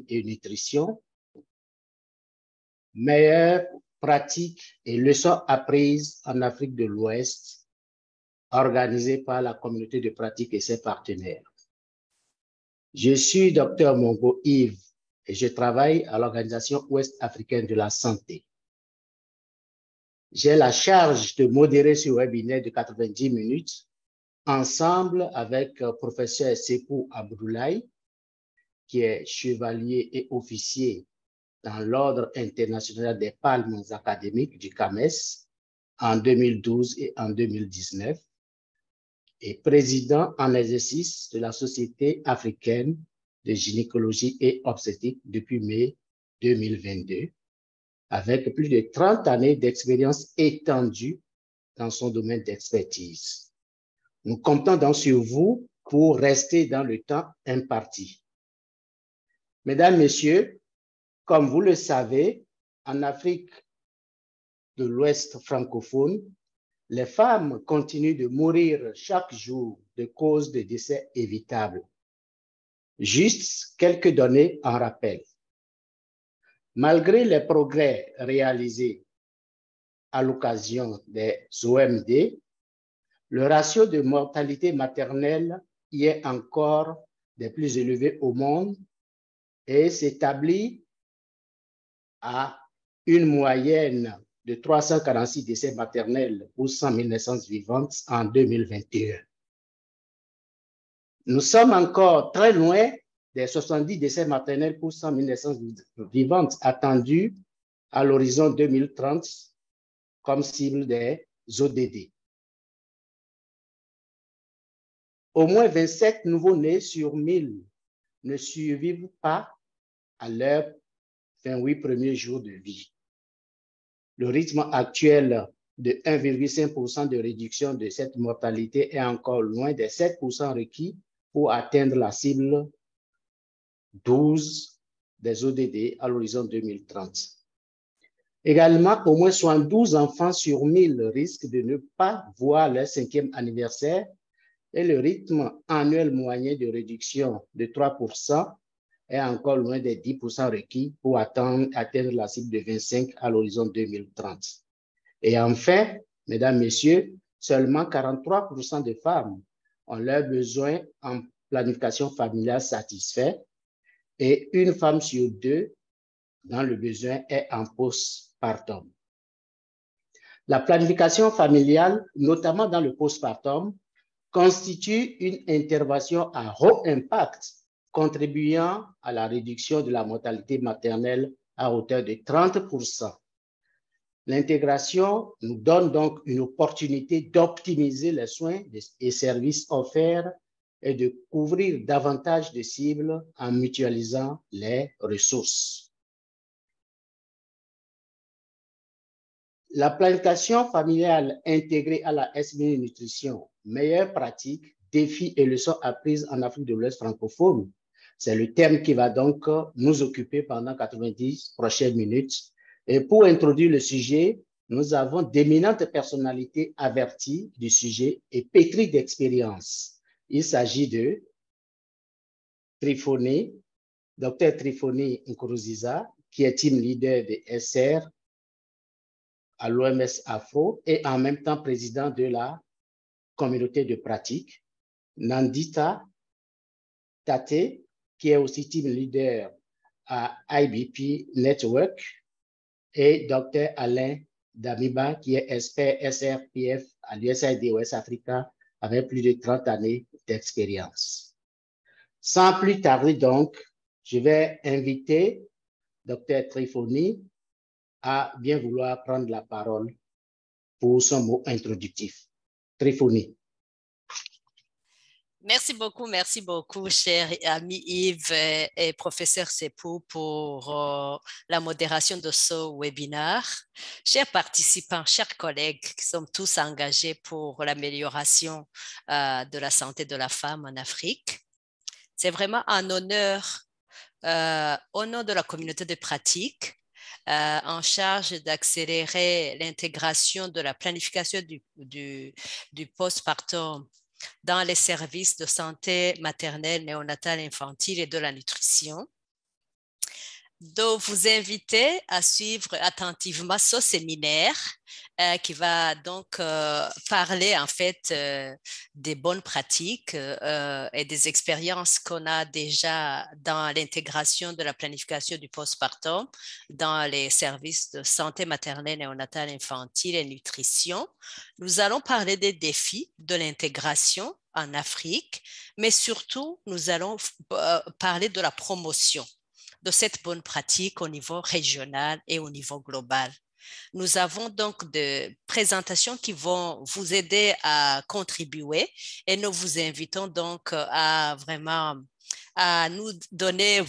et nutrition, meilleures pratiques et leçons apprises en Afrique de l'Ouest, organisées par la communauté de pratique et ses partenaires. Je suis Dr Mongo Yves et je travaille à l'Organisation ouest-africaine de la santé. J'ai la charge de modérer ce webinaire de 90 minutes ensemble avec professeur Sepou Abdoulaye, qui est chevalier et officier dans l'Ordre international des palmes académiques du CAMES en 2012 et en 2019, et président en exercice de la Société africaine de gynécologie et obstétrique depuis mai 2022, avec plus de 30 années d'expérience étendue dans son domaine d'expertise. Nous comptons donc sur vous pour rester dans le temps imparti. Mesdames, Messieurs, comme vous le savez, en Afrique de l'Ouest francophone, les femmes continuent de mourir chaque jour de cause de décès évitables. Juste quelques données en rappel. Malgré les progrès réalisés à l'occasion des OMD, le ratio de mortalité maternelle y est encore des plus élevés au monde et s'établit à une moyenne de 346 décès maternels pour 100 000 naissances vivantes en 2021. Nous sommes encore très loin des 70 décès maternels pour 100 000 naissances vivantes attendus à l'horizon 2030 comme cible des ODD. Au moins 27 nouveaux-nés sur 1000 ne survivent pas à leurs 28 premiers jours de vie. Le rythme actuel de 1,5% de réduction de cette mortalité est encore loin des 7% requis pour atteindre la cible 12 des ODD à l'horizon 2030. Également, au moins 72 enfants sur 1000 risquent de ne pas voir leur 5e anniversaire et le rythme annuel moyen de réduction de 3% est encore loin des 10% requis pour atteindre la cible de 25 à l'horizon 2030. Et enfin, mesdames, messieurs, seulement 43% de femmes ont leurs besoins en planification familiale satisfaits et une femme sur 2 dans le besoin est en postpartum. La planification familiale, notamment dans le postpartum, constitue une intervention à haut impact contribuant à la réduction de la mortalité maternelle à hauteur de 30%. L'intégration nous donne donc une opportunité d'optimiser les soins et services offerts et de couvrir davantage de cibles en mutualisant les ressources. La planification familiale intégrée à la SMI Nutrition, meilleures pratiques, défis et leçons apprises en Afrique de l'Ouest francophone. C'est le thème qui va donc nous occuper pendant 90 prochaines minutes. Et pour introduire le sujet, nous avons d'éminentes personnalités averties du sujet et pétries d'expérience. Il s'agit de Trifoni, Dr Trifoni Nkuruziza, qui est team leader de SR à l'OMS Afro et en même temps président de la communauté de pratique. Nandita Tate, qui est aussi team leader à IBP Network, et Dr Alain Damiba, qui est expert SRPF à l'USAID West Africa avec plus de 30 années d'expérience. Sans plus tarder donc, je vais inviter Dr Trifoni à bien vouloir prendre la parole pour son mot introductif. Trifoni. Merci beaucoup, cher ami Yves et professeur Sepou pour la modération de ce webinaire. Chers participants, chers collègues qui sommes tous engagés pour l'amélioration de la santé de la femme en Afrique, c'est vraiment un honneur au nom de la communauté de pratique en charge d'accélérer l'intégration de la planification du postpartum dans les services de santé maternelle, néonatale, infantile et de la nutrition. de vous inviter à suivre attentivement ce séminaire qui va donc parler en fait des bonnes pratiques et des expériences qu'on a déjà dans l'intégration de la planification du postpartum dans les services de santé maternelle, néonatale, infantile et nutrition. Nous allons parler des défis de l'intégration en Afrique, mais surtout, nous allons parler de la promotion de cette bonne pratique au niveau régional et au niveau global. Nous avons donc des présentations qui vont vous aider à contribuer et nous vous invitons donc à vraiment à nous donner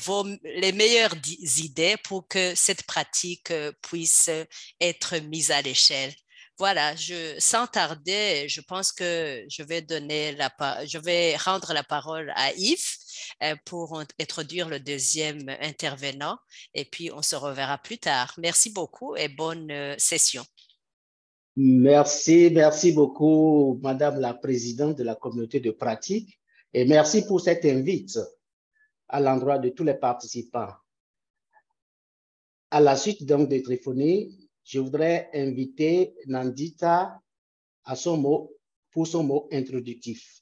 les meilleures idées pour que cette pratique puisse être mise à l'échelle. Voilà, sans tarder, je pense que je vais rendre la parole à Yves pour introduire le deuxième intervenant et puis on se reverra plus tard. Merci beaucoup et bonne session. Merci beaucoup, Madame la Présidente de la communauté de pratique, et merci pour cette invite à l'endroit de tous les participants. À la suite donc de Tryphonie, je voudrais inviter Nandita pour son mot introductif.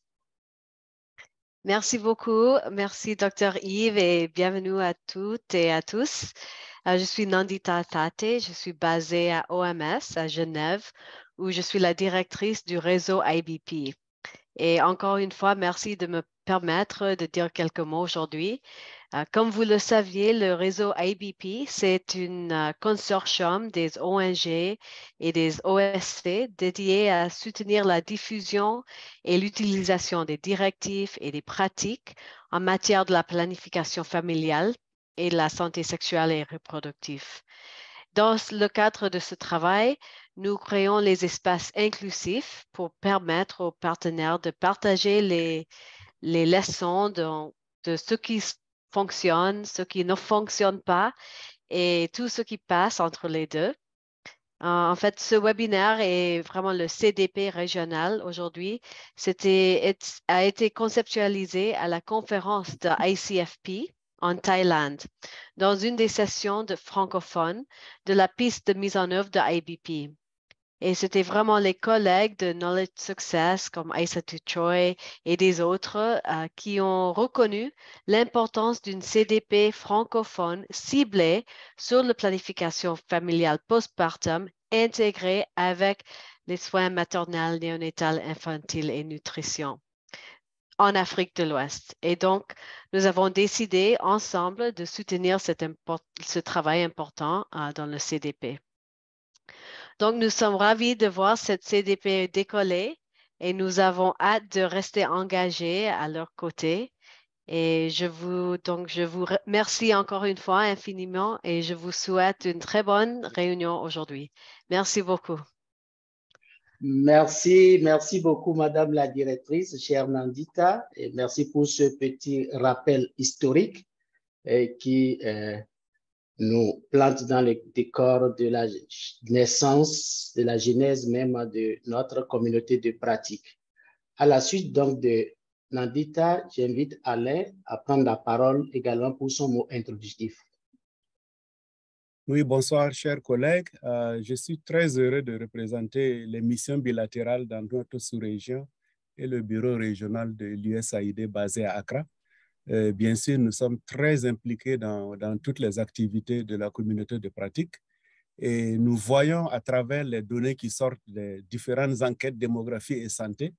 Merci beaucoup. Merci, Dr. Yves, et bienvenue à toutes et à tous. Je suis Nandita Tate. Je suis basée à OMS, à Genève, où je suis la directrice du réseau IBP. Et encore une fois, merci de me permettre de dire quelques mots aujourd'hui. Comme vous le saviez, le réseau IBP, c'est un consortium des ONG et des OSC dédié à soutenir la diffusion et l'utilisation des directives et des pratiques en matière de la planification familiale et de la santé sexuelle et reproductive. Dans le cadre de ce travail, nous créons les espaces inclusifs pour permettre aux partenaires de partager les leçons de ce qui fonctionne, ce qui ne fonctionne pas et tout ce qui passe entre les deux. En fait, ce webinaire est vraiment le CDP régional aujourd'hui. A été conceptualisé à la conférence de ICFP en Thaïlande, dans une des sessions francophones de la piste de mise en œuvre de IBP. Et c'était vraiment les collègues de Knowledge Success comme Aïssatou Choi et des autres qui ont reconnu l'importance d'une CDP francophone ciblée sur la planification familiale postpartum intégrée avec les soins maternels, néonatales, infantiles et nutrition en Afrique de l'Ouest. Et donc, nous avons décidé ensemble de soutenir ce travail important dans le CDP. Donc, nous sommes ravis de voir cette CDP décoller et nous avons hâte de rester engagés à leur côté. Et je vous remercie encore une fois infiniment et je vous souhaite une très bonne réunion aujourd'hui. Merci beaucoup. Merci beaucoup, Madame la directrice, chère Nandita, et merci pour ce petit rappel historique qui nous plante dans le décor de la naissance, de la genèse même de notre communauté de pratique. À la suite donc de Nandita, j'invite Alain à prendre la parole également pour son mot introductif. Oui, bonsoir, chers collègues. Je suis très heureux de représenter les missions bilatérales dans notre sous-région et le bureau régional de l'USAID basé à Accra. Bien sûr, nous sommes très impliqués dans toutes les activités de la communauté de pratique et nous voyons à travers les données qui sortent des différentes enquêtes démographie et santé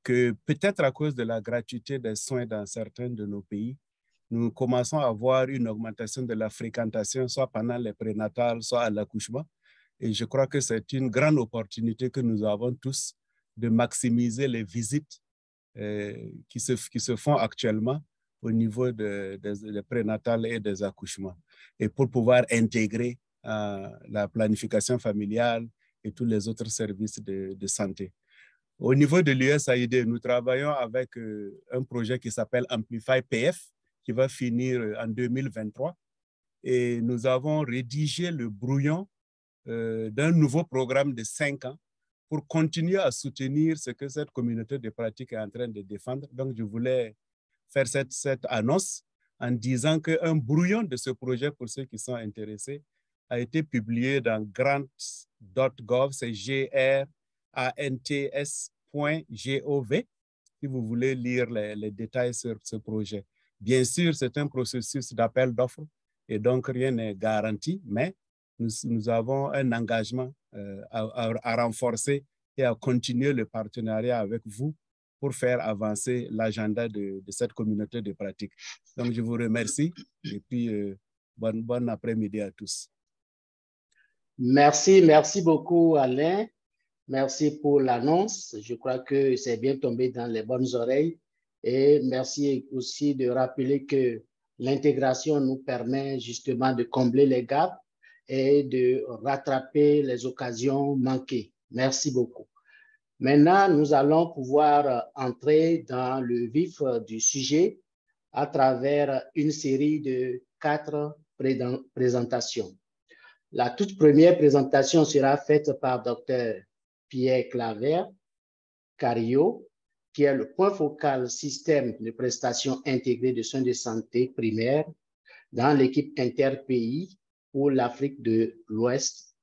que peut-être à cause de la gratuité des soins dans certains de nos pays, nous commençons à voir une augmentation de la fréquentation, soit pendant les prénatales, soit à l'accouchement. Et je crois que c'est une grande opportunité que nous avons tous de maximiser les visites qui se font actuellement au niveau des prénatales et des accouchements, et pour pouvoir intégrer la planification familiale et tous les autres services de santé. Au niveau de l'USAID, nous travaillons avec un projet qui s'appelle Amplify PF, qui va finir en 2023. Et nous avons rédigé le brouillon d'un nouveau programme de 5 ans pour continuer à soutenir ce que cette communauté de pratique est en train de défendre. Donc, je voulais faire cette annonce en disant qu'un brouillon de ce projet, pour ceux qui sont intéressés, a été publié dans grants.gov, c'est grants.gov, si vous voulez lire les détails sur ce projet. Bien sûr, c'est un processus d'appel d'offres et donc rien n'est garanti, mais nous avons un engagement à renforcer et à continuer le partenariat avec vous pour faire avancer l'agenda de cette communauté de pratique. Donc, je vous remercie et puis bon après-midi à tous. Merci, merci beaucoup Alain. Merci pour l'annonce. Je crois que c'est bien tombé dans les bonnes oreilles. Et merci aussi de rappeler que l'intégration nous permet justement de combler les gaps et de rattraper les occasions manquées. Merci beaucoup. Maintenant, nous allons pouvoir entrer dans le vif du sujet à travers une série de 4 présentations. La toute première présentation sera faite par Dr. Pierre Claver Cario, qui est le point focal système de prestations intégrées de soins de santé primaire dans l'équipe interpays pour l'Afrique de l'Ouest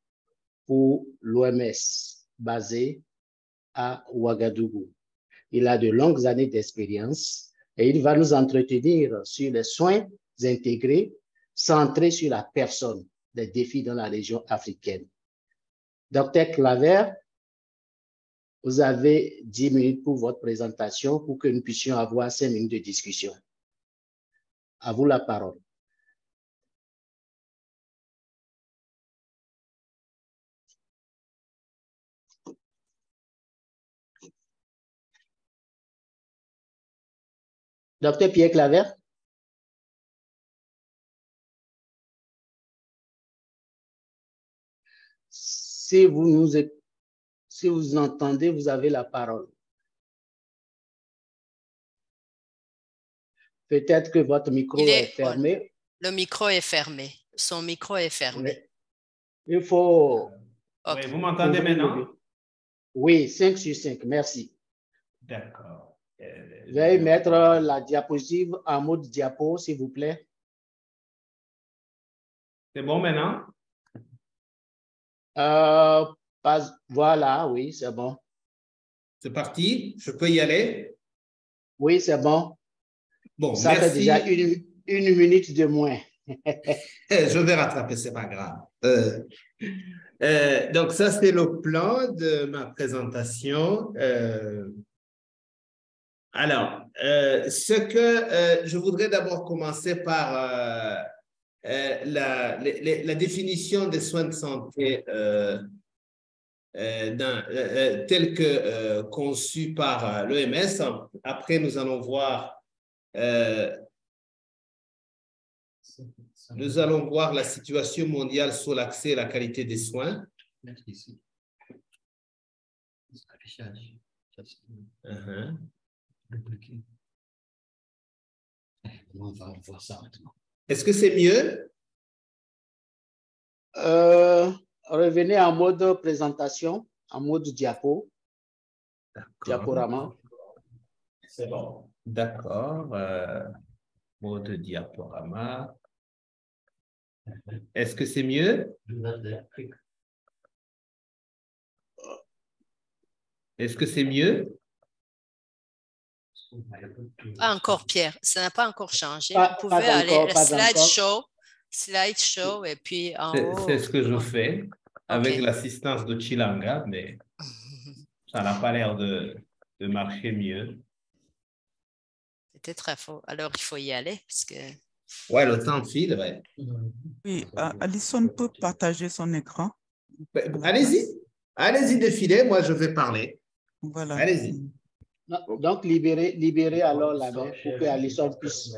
pour l'OMS, basée à Ouagadougou. Il a de longues années d'expérience et il va nous entretenir sur les soins intégrés centrés sur la personne, des défis dans la région africaine. Dr. Claver, vous avez 10 minutes pour votre présentation pour que nous puissions avoir 5 minutes de discussion. À vous la parole. Docteur Pierre Claver. Si vous entendez, vous avez la parole. Peut-être que votre micro est fermé. Le micro est fermé. Son micro est fermé. Il faut... Okay. Oui, vous m'entendez maintenant? Oui, 5 sur 5, merci. D'accord. Veuillez mettre la diapositive en mode diapo, s'il vous plaît. C'est bon maintenant? Voilà, oui, c'est bon. C'est parti? Je peux y aller? Oui, c'est bon. Bon, ça merci. Fait déjà une minute de moins. Je vais rattraper, c'est pas grave. Donc, ça, c'est le plan de ma présentation. Alors, ce que je voudrais d'abord commencer par la définition des soins de santé tels que conçus par l'OMS. Après, nous allons voir la situation mondiale sur l'accès et la qualité des soins. On va voir ça maintenant. Est-ce que c'est mieux? Revenez en mode présentation, en mode diapo. Diaporama. C'est bon. D'accord. Mode diaporama. Est-ce que c'est mieux? Est-ce que c'est mieux? Pas encore, Pierre. Ça n'a pas encore changé. Vous pouvez aller slideshow et puis en haut. C'est ce que je fais avec l'assistance de Chilanga, mais ça n'a pas l'air de marcher mieux. C'était très faux. Alors, il faut y aller parce que... Ouais, le temps file, ouais. Oui, Alison peut partager son écran. Allez-y. Allez-y, défilez. Moi, je vais parler. Voilà. Allez-y. Donc, libérez alors la main pour que Alison puisse...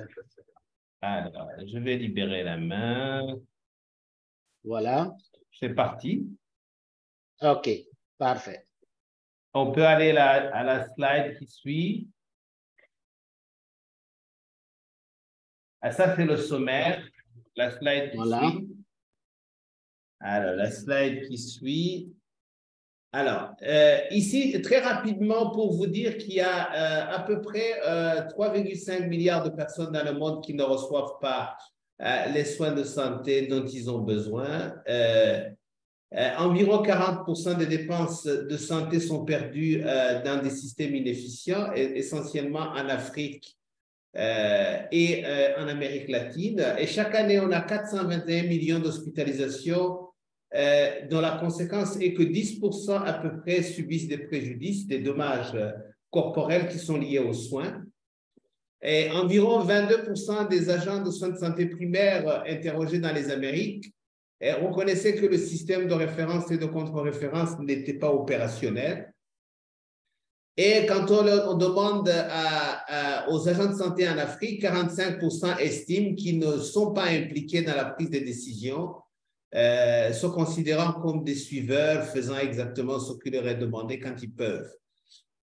Alors, je vais libérer la main. Voilà. C'est parti. OK, parfait. On peut aller à la slide qui suit. Ah, ça, c'est le sommaire. La slide qui suit. Alors, la slide qui suit. Alors, ici, très rapidement, pour vous dire qu'il y a à peu près 3,5 milliards de personnes dans le monde qui ne reçoivent pas les soins de santé dont ils ont besoin. Environ 40% des dépenses de santé sont perdues dans des systèmes inefficients, essentiellement en Afrique et en Amérique latine. Et chaque année, on a 421 millions d'hospitalisations dont la conséquence est que 10% à peu près subissent des préjudices, des dommages corporels qui sont liés aux soins. Et environ 22% des agents de soins de santé primaires interrogés dans les Amériques reconnaissaient que le système de référence et de contre-référence n'était pas opérationnel. Et quand on demande aux agents de santé en Afrique, 45% estiment qu'ils ne sont pas impliqués dans la prise de décision, se considérant comme des suiveurs, faisant exactement ce qu'il leur est demandé quand ils peuvent.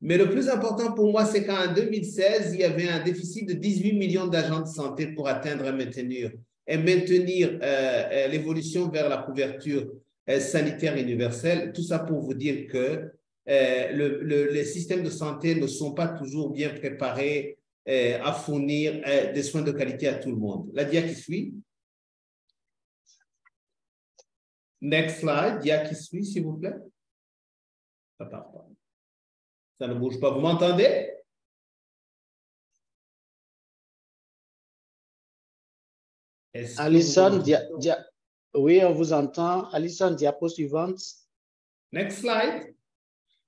Mais le plus important pour moi, c'est qu'en 2016, il y avait un déficit de 18 millions d'agents de santé pour atteindre et maintenir l'évolution vers la couverture sanitaire universelle. Tout ça pour vous dire que les systèmes de santé ne sont pas toujours bien préparés à fournir des soins de qualité à tout le monde. La dia qui suit. Next slide, dia qui suit, s'il vous plaît. Ça part pas. Ça ne bouge pas. Vous m'entendez? Alison, oui, on vous entend. Alison, diapo suivante. Next slide.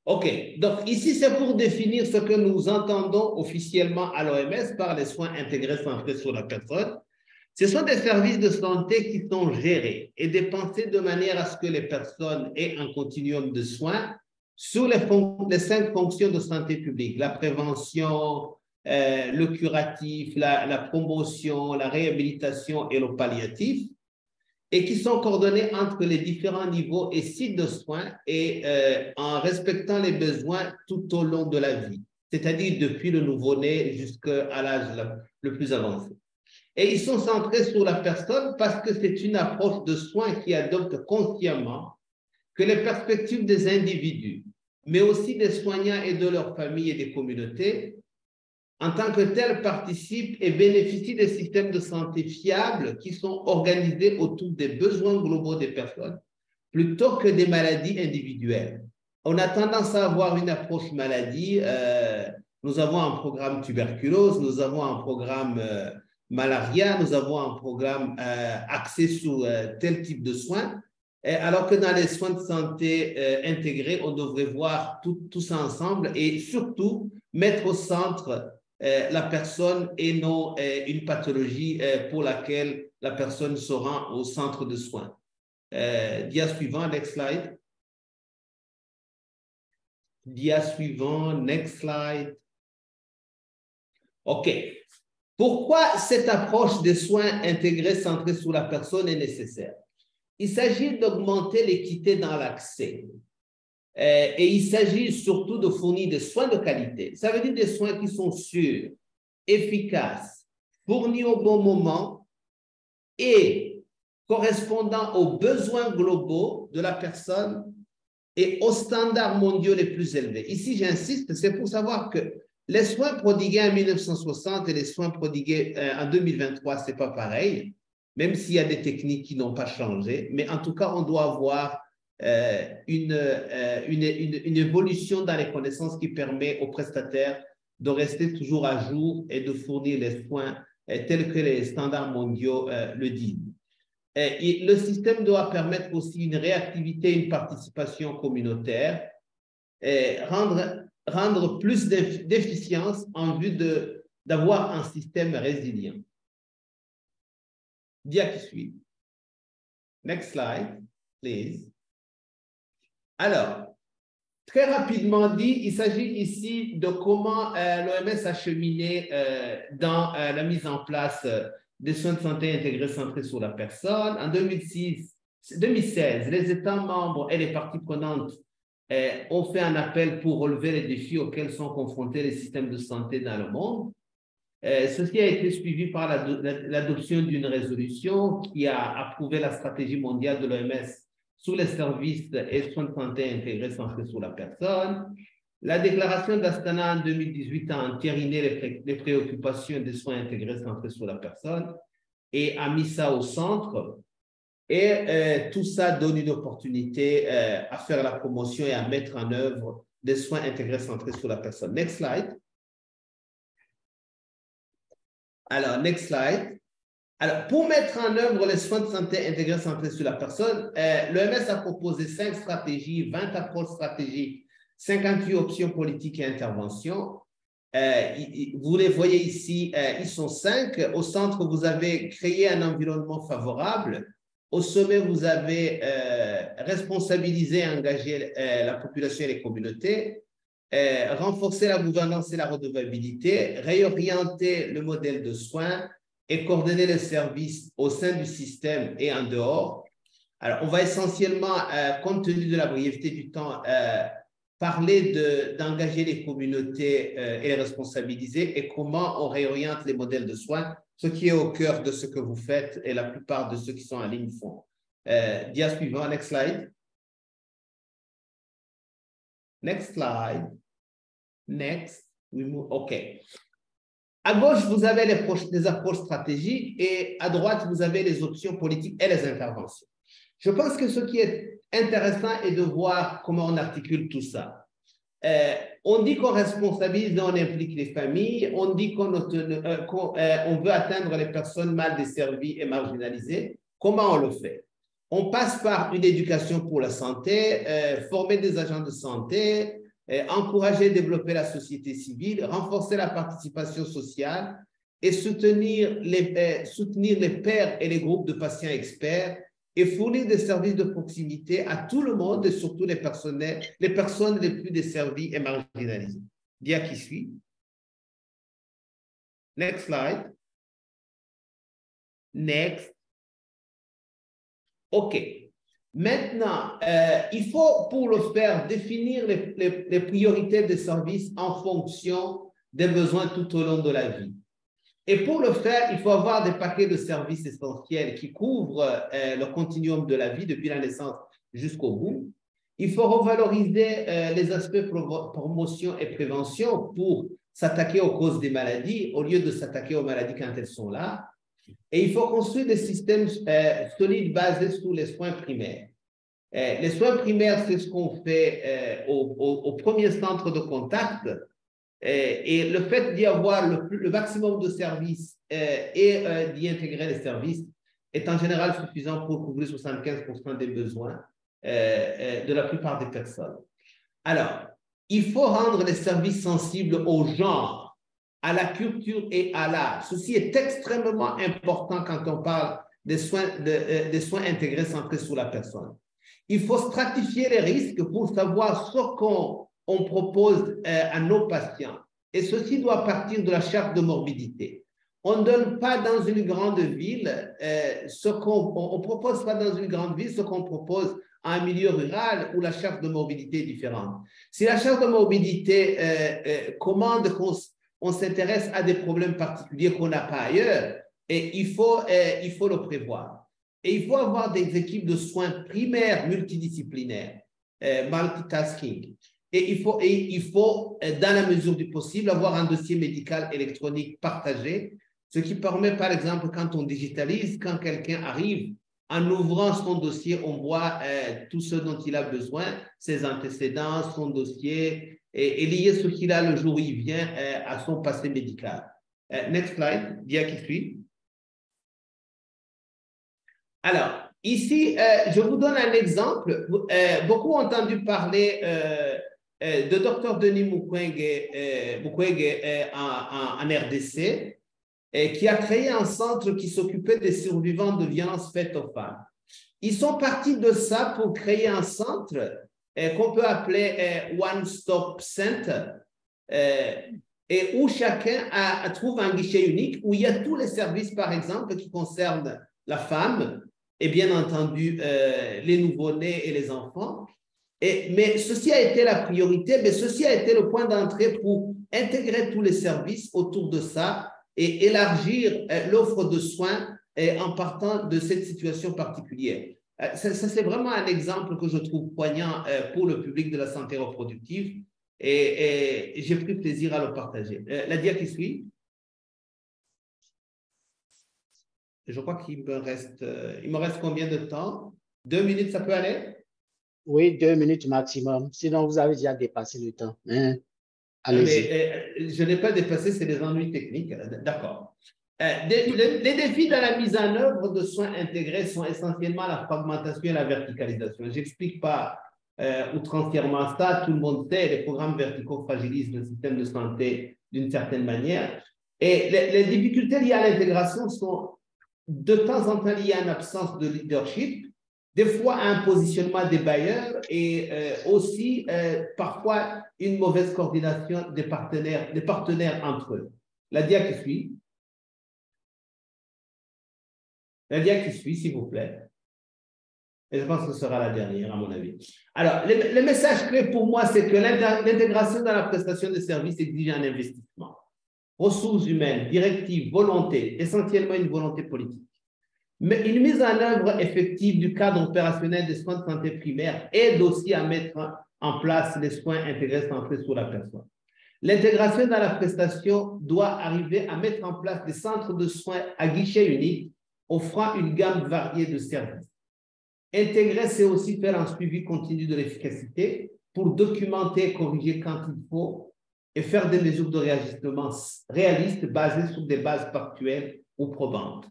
OK. Donc, ici, c'est pour définir ce que nous entendons officiellement à l'OMS par les soins intégrés centrés sur la personne. Ce sont des services de santé qui sont gérés et dépensés de manière à ce que les personnes aient un continuum de soins sur les 5 fonctions de santé publique, la prévention, le curatif, la promotion, la réhabilitation et le palliatif, et qui sont coordonnés entre les différents niveaux et sites de soins et en respectant les besoins tout au long de la vie, c'est-à-dire depuis le nouveau-né jusqu'à l'âge le plus avancé. Et ils sont centrés sur la personne parce que c'est une approche de soins qui adopte consciemment que les perspectives des individus, mais aussi des soignants et de leurs familles et des communautés, en tant que tels, participent et bénéficient des systèmes de santé fiables qui sont organisés autour des besoins globaux des personnes, plutôt que des maladies individuelles. On a tendance à avoir une approche maladie. Nous avons un programme tuberculose, nous avons un programme malaria, nous avons un programme axé sur tel type de soins, alors que dans les soins de santé intégrés, on devrait voir tout ça ensemble et surtout mettre au centre la personne et non une pathologie pour laquelle la personne se rend au centre de soins. Dia suivant, next slide. Dia suivant, next slide. OK. Pourquoi cette approche des soins intégrés centrés sur la personne est nécessaire? Il s'agit d'augmenter l'équité dans l'accès. Et il s'agit surtout de fournir des soins de qualité. Ça veut dire des soins qui sont sûrs, efficaces, fournis au bon moment et correspondant aux besoins globaux de la personne et aux standards mondiaux les plus élevés. Ici, j'insiste, c'est pour savoir que les soins prodigués en 1960 et les soins prodigués en 2023, ce n'est pas pareil, même s'il y a des techniques qui n'ont pas changé. Mais en tout cas, on doit avoir une évolution dans les connaissances qui permet aux prestataires de rester toujours à jour et de fournir les soins tels que les standards mondiaux le disent. Et le système doit permettre aussi une réactivité, une participation communautaire, et rendre plus d'efficience en vue d'avoir un système résilient. Dia qui suit. Next slide, please. Alors, très rapidement dit, il s'agit ici de comment l'OMS a cheminé dans la mise en place des soins de santé intégrés centrés sur la personne. En 2016, les États membres et les parties prenantes ont fait un appel pour relever les défis auxquels sont confrontés les systèmes de santé dans le monde. Ceci a été suivi par l'adoption d'une résolution qui a approuvé la stratégie mondiale de l'OMS sur les services et soins de santé intégrés centrés sur la personne. La déclaration d'Astana en 2018 a entériné les préoccupations des soins intégrés centrés sur la personne et a mis ça au centre. Et tout ça donne une opportunité à faire la promotion et à mettre en œuvre des soins intégrés centrés sur la personne. Next slide. Alors, next slide. Alors, pour mettre en œuvre les soins de santé intégrés centrés sur la personne, l'OMS a proposé 5 stratégies, 20 approches stratégiques, 58 options politiques et interventions. Vous les voyez ici, ils sont 5. Au centre, vous avez créé un environnement favorable. Au sommet, vous avez responsabilisé et engagé la population et les communautés, renforcer la gouvernance et la redevabilité, réorienter le modèle de soins et coordonner les services au sein du système et en dehors. Alors, on va essentiellement, compte tenu de la brièveté du temps, parler d'engager les communautés et les responsabiliser et comment on réoriente les modèles de soins, ce qui est au cœur de ce que vous faites et la plupart de ceux qui sont en ligne font. Dia suivant, next slide. Next slide. Next. We move. OK. À gauche, vous avez les approches stratégiques et à droite, vous avez les options politiques et les interventions. Je pense que ce qui est intéressant est de voir comment on articule tout ça. On dit qu'on responsabilise et on implique les familles, on dit qu'on veut atteindre les personnes mal desservies et marginalisées. Comment on le fait? On passe par une éducation pour la santé, former des agents de santé, encourager et développer la société civile, renforcer la participation sociale et soutenir les pairs et les groupes de patients experts et fournir des services de proximité à tout le monde et surtout les personnes les plus desservies et marginalisées. Dia qui suit. Next slide. Next. OK. Maintenant, il faut, pour le faire, définir les priorités des services en fonction des besoins tout au long de la vie. Et pour le faire, il faut avoir des paquets de services essentiels qui couvrent le continuum de la vie depuis la naissance jusqu'au bout. Il faut revaloriser les aspects promotion et prévention pour s'attaquer aux causes des maladies au lieu de s'attaquer aux maladies quand elles sont là. Et il faut construire des systèmes solides basés sur les soins primaires. Les soins primaires, c'est ce qu'on fait au premier centre de contact. Et le fait d'y avoir le maximum de services et d'y intégrer les services est en général suffisant pour couvrir 75% des besoins de la plupart des personnes. Alors, il faut rendre les services sensibles au genre, à la culture et à l'art. Ceci est extrêmement important quand on parle des soins intégrés centrés sur la personne. Il faut stratifier les risques pour savoir ce qu'on propose à nos patients. Et ceci doit partir de la charte de morbidité. On ne donne pas dans une grande ville on propose pas dans une grande ville ce qu'on propose en un milieu rural où la charte de morbidité est différente. Si la charte de morbidité commande qu'on s'intéresse à des problèmes particuliers qu'on n'a pas ailleurs, et il faut le prévoir. Et il faut avoir des équipes de soins primaires multidisciplinaires, multitasking. Et il faut, dans la mesure du possible, avoir un dossier médical électronique partagé, ce qui permet, par exemple, quand on digitalise, quand quelqu'un arrive, en ouvrant son dossier, on voit tout ce dont il a besoin, ses antécédents, son dossier, et lier ce qu'il a le jour où il vient à son passé médical. Next slide, Dia qui suit. Alors, ici, je vous donne un exemple. Beaucoup ont entendu parler de Dr Denis Mukwege en RDC, qui a créé un centre qui s'occupait des survivants de violences faites aux femmes. Ils sont partis de ça pour créer un centre qu'on peut appeler One Stop Center, et où chacun trouve un guichet unique où il y a tous les services, par exemple, qui concernent la femme et bien entendu les nouveau-nés et les enfants. Mais ceci a été la priorité, mais ceci a été le point d'entrée pour intégrer tous les services autour de ça et élargir l'offre de soins en partant de cette situation particulière. Ça, c'est vraiment un exemple que je trouve poignant pour le public de la santé reproductive et j'ai pris plaisir à le partager. La dia qui suit. Je crois qu'il me reste combien de temps? 2 minutes, ça peut aller? Oui, 2 minutes maximum. Sinon, vous avez déjà dépassé le temps. Hein? Allez-y. Je n'ai pas dépassé, c'est des ennuis techniques. D'accord. Les défis dans la mise en œuvre de soins intégrés sont essentiellement la fragmentation et la verticalisation. Je n'explique pas outrancièrement ça. Tout le monde sait, les programmes verticaux fragilisent le système de santé d'une certaine manière. Et les difficultés liées à l'intégration sont de temps en temps liées à une absence de leadership, des fois à un positionnement des bailleurs et aussi parfois une mauvaise coordination des partenaires entre eux. La dia qui suit. La dia qui suit, s'il vous plaît. Et je pense que ce sera la dernière, à mon avis. Alors, le message clé pour moi, c'est que l'intégration dans la prestation de services exige un investissement. Ressources humaines, directives, volonté, essentiellement une volonté politique. Mais une mise en œuvre effective du cadre opérationnel des soins de santé primaire aide aussi à mettre en place les soins intégrés centrés sur la personne. L'intégration dans la prestation doit arriver à mettre en place des centres de soins à guichet unique, offrant une gamme variée de services. Intégrer, c'est aussi faire un suivi continu de l'efficacité pour documenter et corriger quand il faut et faire des mesures de réajustement réalistes basées sur des bases factuelles ou probantes.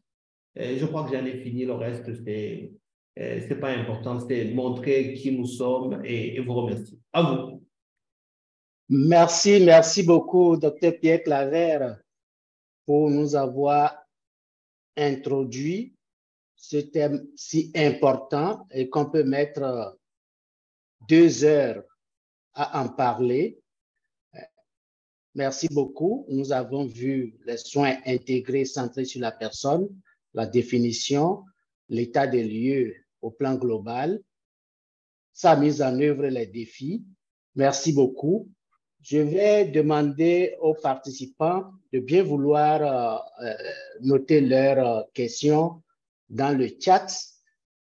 Je crois que j'en ai fini, le reste, c'est pas important, c'est montrer qui nous sommes et vous remercier. À vous. Merci beaucoup, Dr. Pierre Claver, pour nous avoir introduit ce thème si important et qu'on peut mettre 2 heures à en parler. Merci beaucoup. Nous avons vu les soins intégrés centrés sur la personne, la définition, l'état des lieux au plan global, sa mise en œuvre et les défis. Merci beaucoup. Je vais demander aux participants de bien vouloir noter leurs questions dans le chat,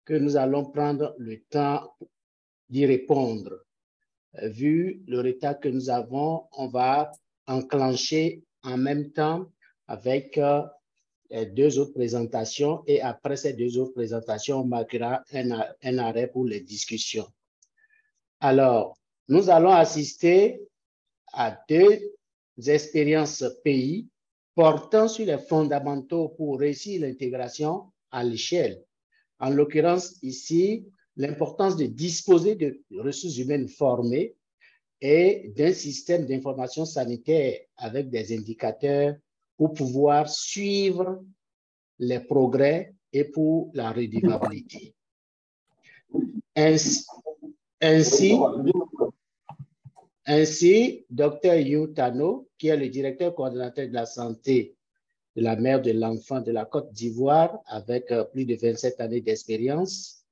que nous allons prendre le temps d'y répondre. Vu le retard que nous avons, on va enclencher en même temps avec 2 autres présentations et après ces 2 autres présentations, on marquera un arrêt pour les discussions. Alors, nous allons assister à 2 expériences pays portant sur les fondamentaux pour réussir l'intégration à l'échelle. En l'occurrence, ici, l'importance de disposer de ressources humaines formées et d'un système d'information sanitaire avec des indicateurs pour pouvoir suivre les progrès et pour la redevabilité. Ainsi, Dr. Yu Tano, qui est le directeur coordonnateur de la santé de la mère de l'enfant de la Côte d'Ivoire, avec plus de 27 années d'expérience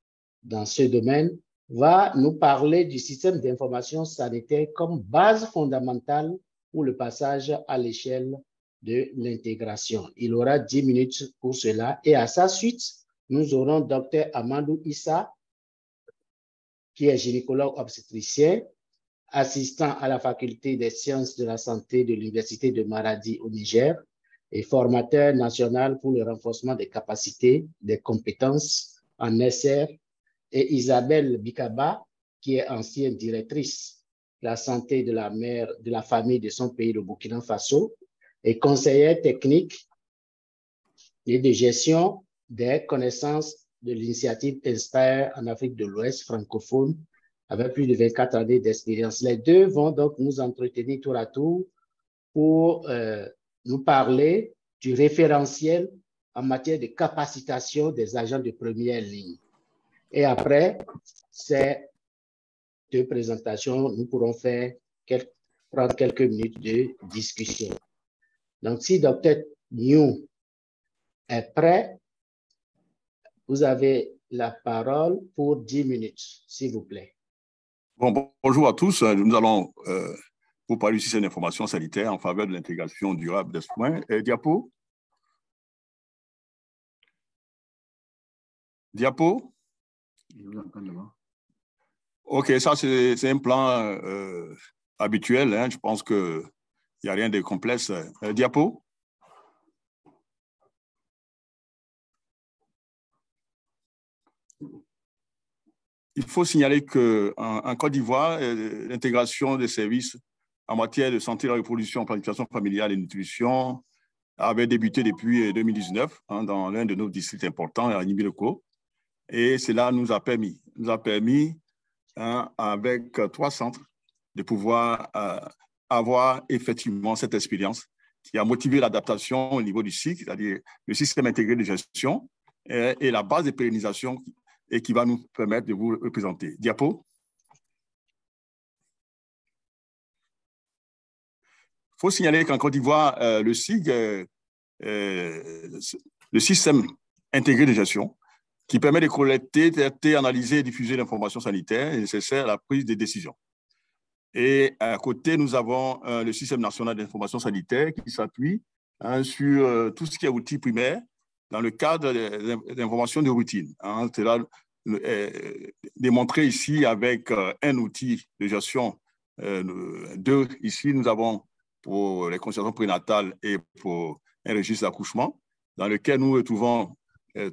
dans ce domaine, va nous parler du système d'information sanitaire comme base fondamentale pour le passage à l'échelle de l'intégration. Il aura 10 minutes pour cela et à sa suite, nous aurons Dr. Amadou Issa, qui est gynécologue obstétricien, assistant à la faculté des sciences de la santé de l'Université de Maradi au Niger et formateur national pour le renforcement des capacités, des compétences en SR, et Isabelle Bikaba, qui est ancienne directrice de la santé de la mère, de la famille de son pays, le Burkina Faso, et conseillère technique et de gestion des connaissances de l'initiative Inspire en Afrique de l'Ouest francophone, avec plus de 24 années d'expérience. Les 2 vont donc nous entretenir tour à tour pour nous parler du référentiel en matière de capacitation des agents de première ligne. Et après ces 2 présentations, nous pourrons prendre quelques minutes de discussion. Donc, si Dr. New est prêt, vous avez la parole pour 10 minutes, s'il vous plaît. Bon, bonjour à tous. Nous allons vous parler du système d'information sanitaire en faveur de l'intégration durable des soins. Diapo. Diapo. OK, ça, c'est un plan habituel. Hein. Je pense qu'il n'y a rien de complexe. Diapo? Il faut signaler qu'en Côte d'Ivoire, l'intégration des services en matière de santé, la reproduction, planification familiale et nutrition avait débuté depuis 2019 hein, dans l'un de nos districts importants, à Nibiloko. Et cela nous a permis hein, avec 3 centres, de pouvoir avoir effectivement cette expérience qui a motivé l'adaptation au niveau du cycle, c'est-à-dire le système intégré de gestion et la base de pérennisation et qui va nous permettre de vous représenter. Diapo. Il faut signaler qu'en Côte d'Ivoire, le SIG, le système intégré de gestion, qui permet de collecter, traiter, analyser et diffuser l'information sanitaire nécessaire à la prise de décision. Et à côté, nous avons le système national d'information sanitaire qui s'appuie hein, sur tout ce qui est outils primaires dans le cadre d'information de routine. Hein. C'est là démontré ici avec un outil de gestion. 2, ici, nous avons pour les consultations prénatales et pour un registre d'accouchement dans lequel nous retrouvons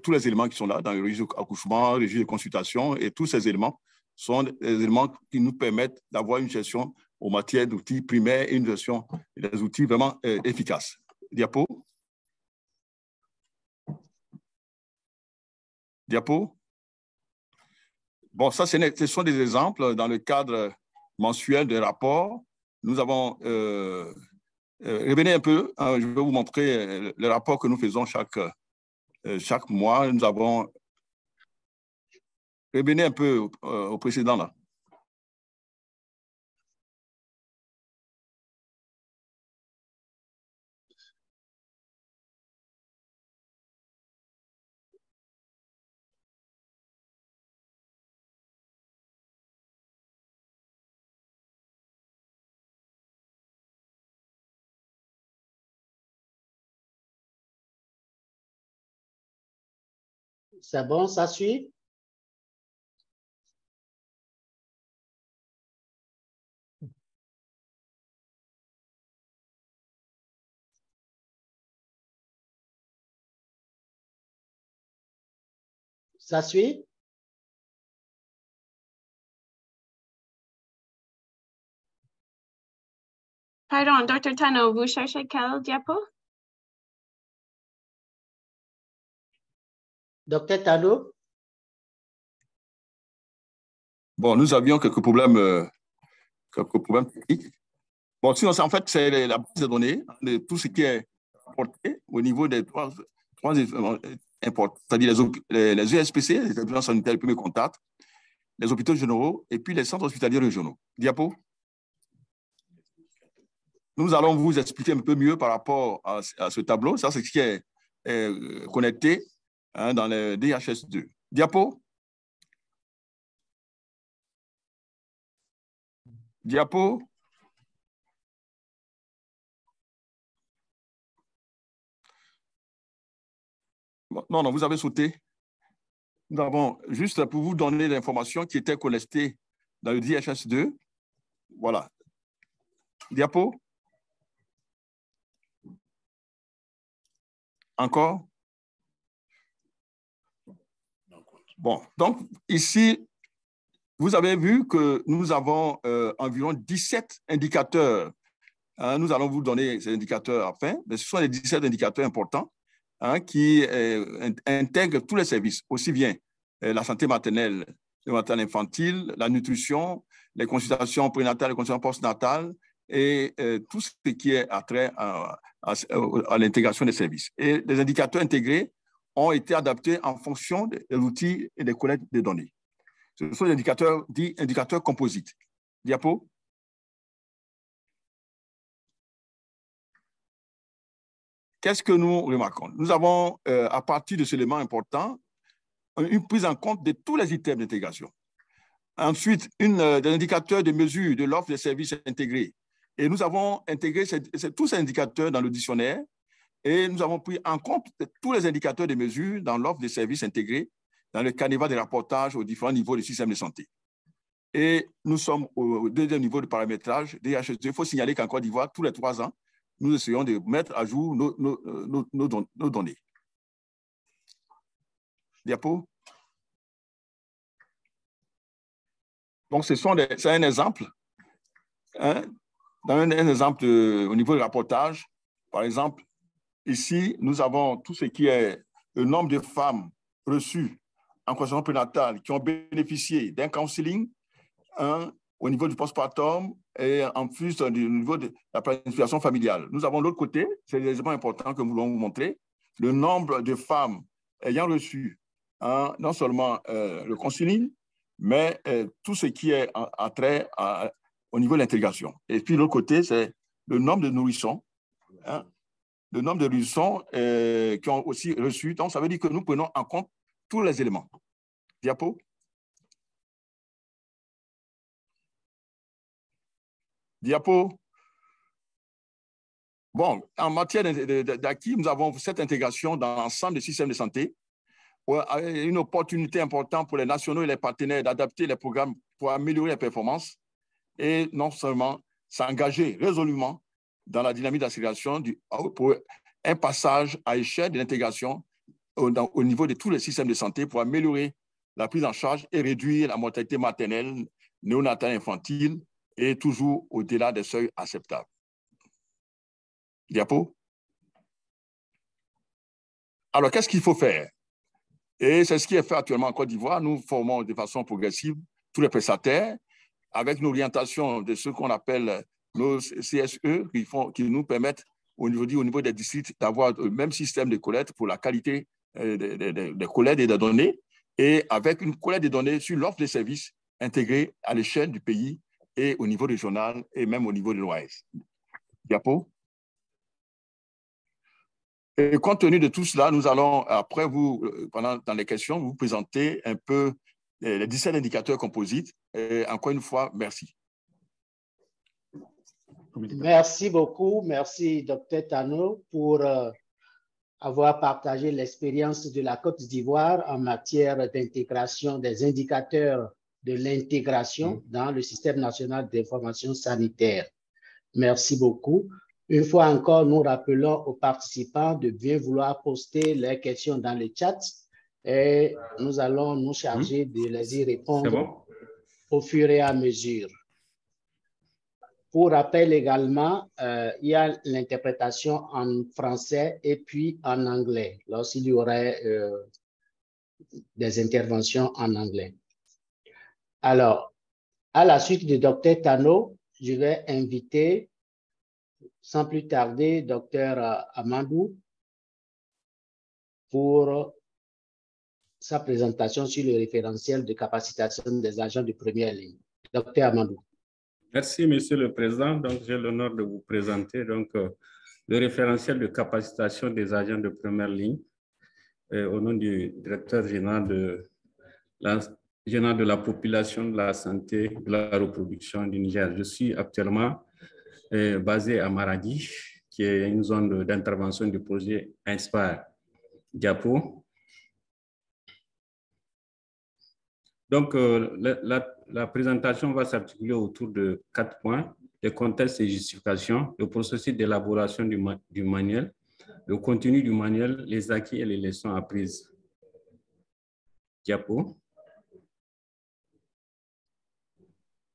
tous les éléments qui sont là dans le registre d'accouchement, le registre de consultation et tous ces éléments sont des éléments qui nous permettent d'avoir une gestion en matière d'outils primaires et une gestion des outils vraiment efficaces. Diapo. Diapo. Bon, ça, ce sont des exemples dans le cadre mensuel des rapports. Nous avons revenez un peu, hein, je vais vous montrer les rapports que nous faisons chaque mois. Nous avons revenez un peu au précédent là. C'est bon, ça suit? Ça suit? Pardon, Dr. Tano, vous cherchez quel diapo? Dr. Tano? Bon, nous avions quelques problèmes techniques. Bon, sinon, en fait, c'est la base de données de tout ce qui est apporté au niveau des trois importants, c'est-à-dire les ESPC, les établissements sanitaires de premier contact, les hôpitaux généraux et puis les centres hospitaliers régionaux. Diapo. Nous allons vous expliquer un peu mieux par rapport à ce tableau. Ça, c'est ce qui est connecté hein, dans le DHS2. Diapo. Diapo. Non, vous avez sauté. Nous avons juste pour vous donner l'information qui était connectée dans le DHS2. Voilà. Diapo. Encore. Bon, donc ici, vous avez vu que nous avons environ 17 indicateurs. Hein, nous allons vous donner ces indicateurs après, mais ce sont les 17 indicateurs importants hein, qui intègrent tous les services, aussi bien la santé maternelle, le maternel infantile, la nutrition, les consultations prénatales, les consultations postnatales et tout ce qui est attrait à l'intégration des services. Et les indicateurs intégrés ont été adaptés en fonction des outils et des collectes de données. Ce sont des indicateurs dits indicateurs composites. Diapo. Qu'est-ce que nous remarquons? Nous avons, à partir de cet élément important, une prise en compte de tous les items d'intégration. Ensuite, des indicateurs de mesure de l'offre des services intégrés. Et nous avons intégré tous ces indicateurs dans le dictionnaire et nous avons pris en compte tous les indicateurs de mesure dans l'offre des services intégrés dans le canevas des rapportages aux différents niveaux du système de santé. Et nous sommes au deuxième niveau de paramétrage DHEC. Il faut signaler qu'en Côte d'Ivoire, tous les 3 ans, nous essayons de mettre à jour nos données. Diapo. Donc, c'est un exemple. Hein, dans un exemple au niveau du rapportage, par exemple, ici, nous avons tout ce qui est le nombre de femmes reçues en consultation prénatale qui ont bénéficié d'un counseling au niveau du postpartum et en plus au niveau de la planification familiale. Nous avons l'autre côté, c'est l'élément important que nous voulons vous montrer, le nombre de femmes ayant reçu non seulement le counseling, mais tout ce qui est en trait au niveau de l'intégration. Et puis l'autre côté, c'est le nombre de nourrissons, le nombre de nourrissons qui ont aussi reçu. Donc, ça veut dire que nous prenons en compte tous les éléments. Diapo. Diapo. Bon, en matière d'acquis, nous avons cette intégration dans l'ensemble des systèmes de santé. Une opportunité importante pour les nationaux et les partenaires d'adapter les programmes pour améliorer les performances et non seulement s'engager résolument dans la dynamique d'accélération pour un passage à échelle de l'intégration au niveau de tous les systèmes de santé pour améliorer la prise en charge et réduire la mortalité maternelle, néonatale, infantile et toujours au-delà des seuils acceptables. Diapo. Alors, qu'est-ce qu'il faut faire? Et c'est ce qui est fait actuellement en Côte d'Ivoire. Nous formons de façon progressive tous les prestataires avec une orientation de ce qu'on appelle nos CSE qui nous permettent au niveau des districts d'avoir le même système de collecte pour la qualité des collectes et des données et avec une collecte des données sur l'offre de services intégrée à l'échelle du pays et au niveau régional et même au niveau de l'OAS. Diapo. Et compte tenu de tout cela, nous allons, après dans les questions, vous présenter un peu les 17 indicateurs composites. Et encore une fois, merci. Merci beaucoup. Merci, Dr. Tano, pour avoir partagé l'expérience de la Côte d'Ivoire en matière d'intégration des indicateurs de l'intégration dans le système national d'information sanitaire. Merci beaucoup. Une fois encore, nous rappelons aux participants de bien vouloir poster leurs questions dans le chat et nous allons nous charger de les y répondre au fur et à mesure. Pour rappel également, il y a l'interprétation en français et puis en anglais, lorsqu'il y aurait des interventions en anglais. Alors, à la suite de Dr. Tano, je vais inviter sans plus tarder, Dr. Amadou pour sa présentation sur le référentiel de capacitation des agents de première ligne. Dr. Amadou. Merci, Monsieur le Président. Donc, j'ai l'honneur de vous présenter le référentiel de capacitation des agents de première ligne au nom du directeur général de la population, de la santé, de la reproduction du Niger. Je suis actuellement basé à Maradi, qui est une zone d'intervention du projet Inspire. Diapo. Donc, la présentation va s'articuler autour de 4 points: le contexte et justification, le processus d'élaboration du manuel, le contenu du manuel, les acquis et les leçons apprises. Diapo.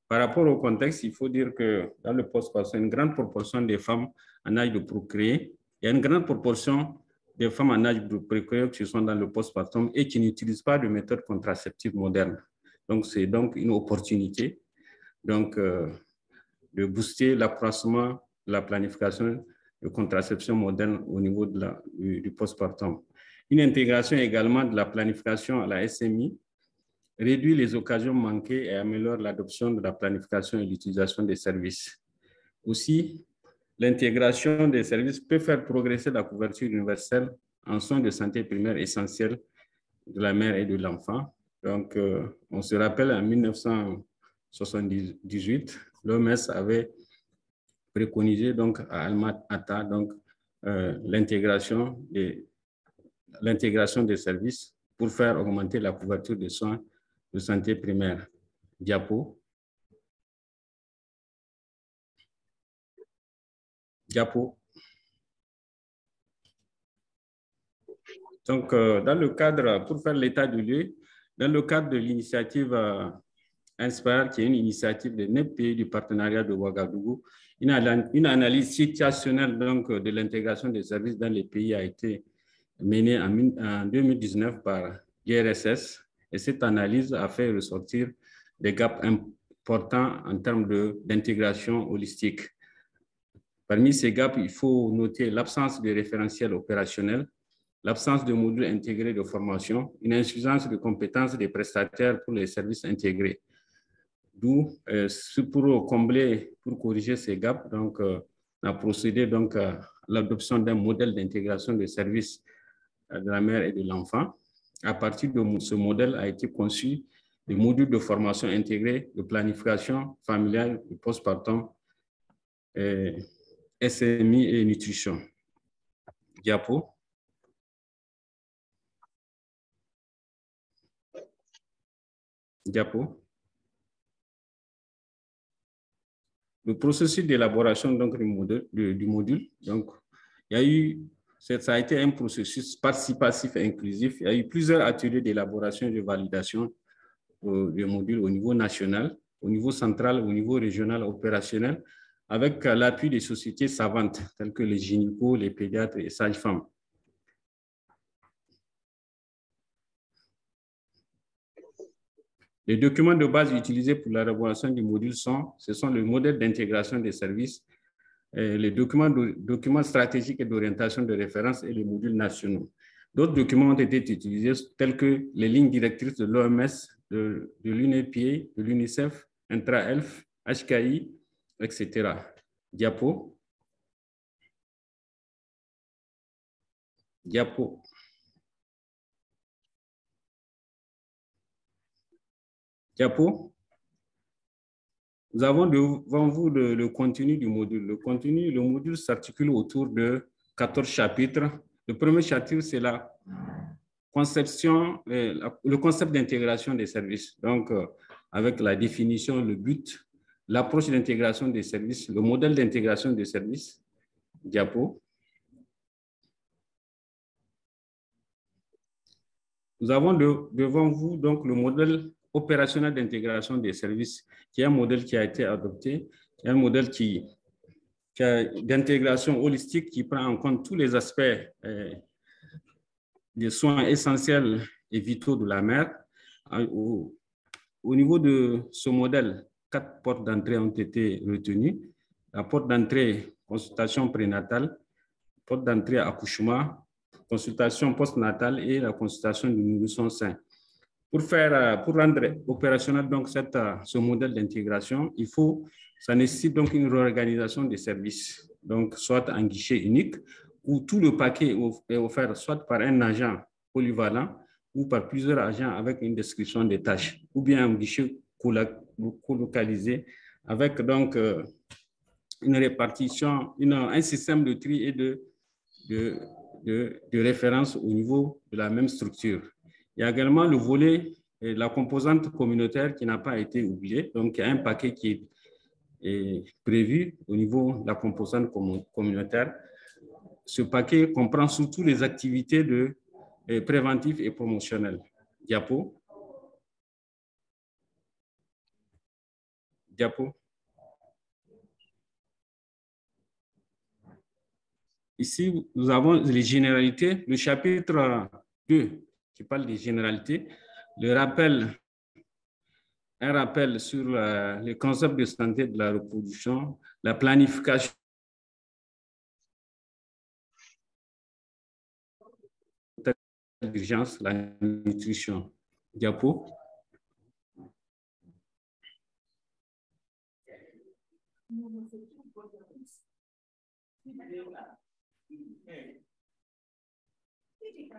Par rapport au contexte, il faut dire que dans le postpartum, une grande proportion des femmes en âge de procréer, il y a une grande proportion des femmes en âge de procréer qui sont dans le postpartum et qui n'utilisent pas de méthodes contraceptives modernes. Donc, c'est donc une opportunité de booster l'accroissement de la planification de contraception moderne au niveau du postpartum. Une intégration également de la planification à la SMI réduit les occasions manquées et améliore l'adoption de la planification et l'utilisation des services. Aussi, l'intégration des services peut faire progresser la couverture universelle en soins de santé primaire essentiels de la mère et de l'enfant. Donc, on se rappelle en 1978, l'OMS avait préconisé donc à Alma-Ata l'intégration des services pour faire augmenter la couverture des soins de santé primaire. Diapo. Diapo. Donc, dans le cadre, pour faire l'état du lieu, dans le cadre de l'initiative INSPIRE, qui est une initiative de 9 pays du partenariat de Ouagadougou, une analyse situationnelle donc, de l'intégration des services dans les pays a été menée en 2019 par l'IRSS, et cette analyse a fait ressortir des gaps importants en termes d'intégration holistique. Parmi ces gaps, il faut noter l'absence de référentiel opérationnel, l'absence de modules intégrés de formation, une insuffisance de compétences des prestataires pour les services intégrés. D'où, pour combler, pour corriger ces gaps, donc, on a procédé donc, à l'adoption d'un modèle d'intégration des services de la mère et de l'enfant. À partir de ce modèle a été conçu des modules de formation intégrés, de planification familiale, de postpartum, SMI et nutrition. Diapo. Diapo. Le processus d'élaboration du module, donc, il y a eu, ça a été un processus participatif et inclusif. Il y a eu plusieurs ateliers d'élaboration et de validation du module au niveau national, au niveau central, au niveau régional, opérationnel, avec l'appui des sociétés savantes, telles que les gynécos, les pédiatres et sages-femmes. Les documents de base utilisés pour l'élaboration du module ce sont le modèle d'intégration des services, les documents stratégiques et d'orientation de référence et les modules nationaux. D'autres documents ont été utilisés, tels que les lignes directrices de l'OMS, de l'UNEPA, de l'UNICEF, Intra-Health, HKI, etc. Diapo. Diapo. Diapo. Nous avons devant vous le contenu du module. Le module s'articule autour de 14 chapitres. Le premier chapitre, c'est la conception, le concept d'intégration des services. Donc, avec la définition, le but, l'approche d'intégration des services, le modèle d'intégration des services. Diapo. Nous avons devant vous donc le modèle opérationnel d'intégration des services, qui est un modèle qui a été adopté, un modèle d'intégration holistique qui prend en compte tous les aspects des soins essentiels et vitaux de la mère. Au niveau de ce modèle, 4 portes d'entrée ont été retenues. La porte d'entrée, consultation prénatale, porte d'entrée accouchement, consultation postnatale et la consultation du nourrisson sain. Pour rendre opérationnel donc ce modèle d'intégration, ça nécessite donc une réorganisation des services, donc soit un guichet unique où tout le paquet est offert soit par un agent polyvalent ou par plusieurs agents avec une description des tâches, ou bien un guichet colocalisé avec donc une répartition, un système de tri et de référence au niveau de la même structure. Il y a également le volet, la composante communautaire qui n'a pas été oubliée. Donc, il y a un paquet qui est prévu au niveau de la composante communautaire. Ce paquet comprend surtout les activités préventives et promotionnelles. Diapo. Diapo. Ici, nous avons les généralités. Le chapitre 2, qui parle des généralités, un rappel sur les concepts de santé de la reproduction, la planification d'urgence, la nutrition. Diapo.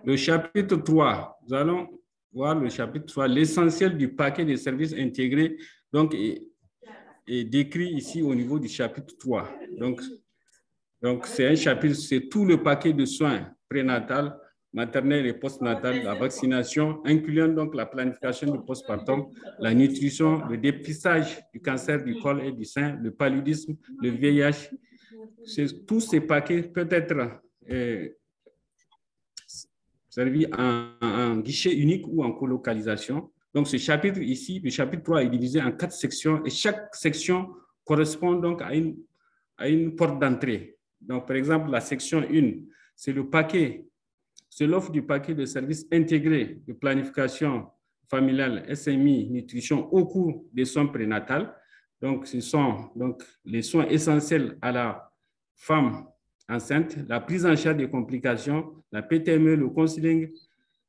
Le chapitre 3, nous allons voir le chapitre 3, l'essentiel du paquet de services intégrés, donc est décrit ici au niveau du chapitre 3. Donc c'est un chapitre, c'est tout le paquet de soins prénatal, maternelle et postnatale, la vaccination, incluant donc la planification du postpartum, la nutrition, le dépistage du cancer du col et du sein, le paludisme, le VIH. Tous ces paquets peuvent être servis en guichet unique ou en colocalisation. Donc, ce chapitre ici, le chapitre 3 est divisé en 4 sections et chaque section correspond donc à une porte d'entrée. Donc, par exemple, la section 1, c'est le paquet, c'est l'offre du paquet de services intégrés de planification familiale, SMI, nutrition au cours des soins prénatales. Donc, ce sont donc les soins essentiels à la femme enceinte, la prise en charge des complications, la PTME, le counseling,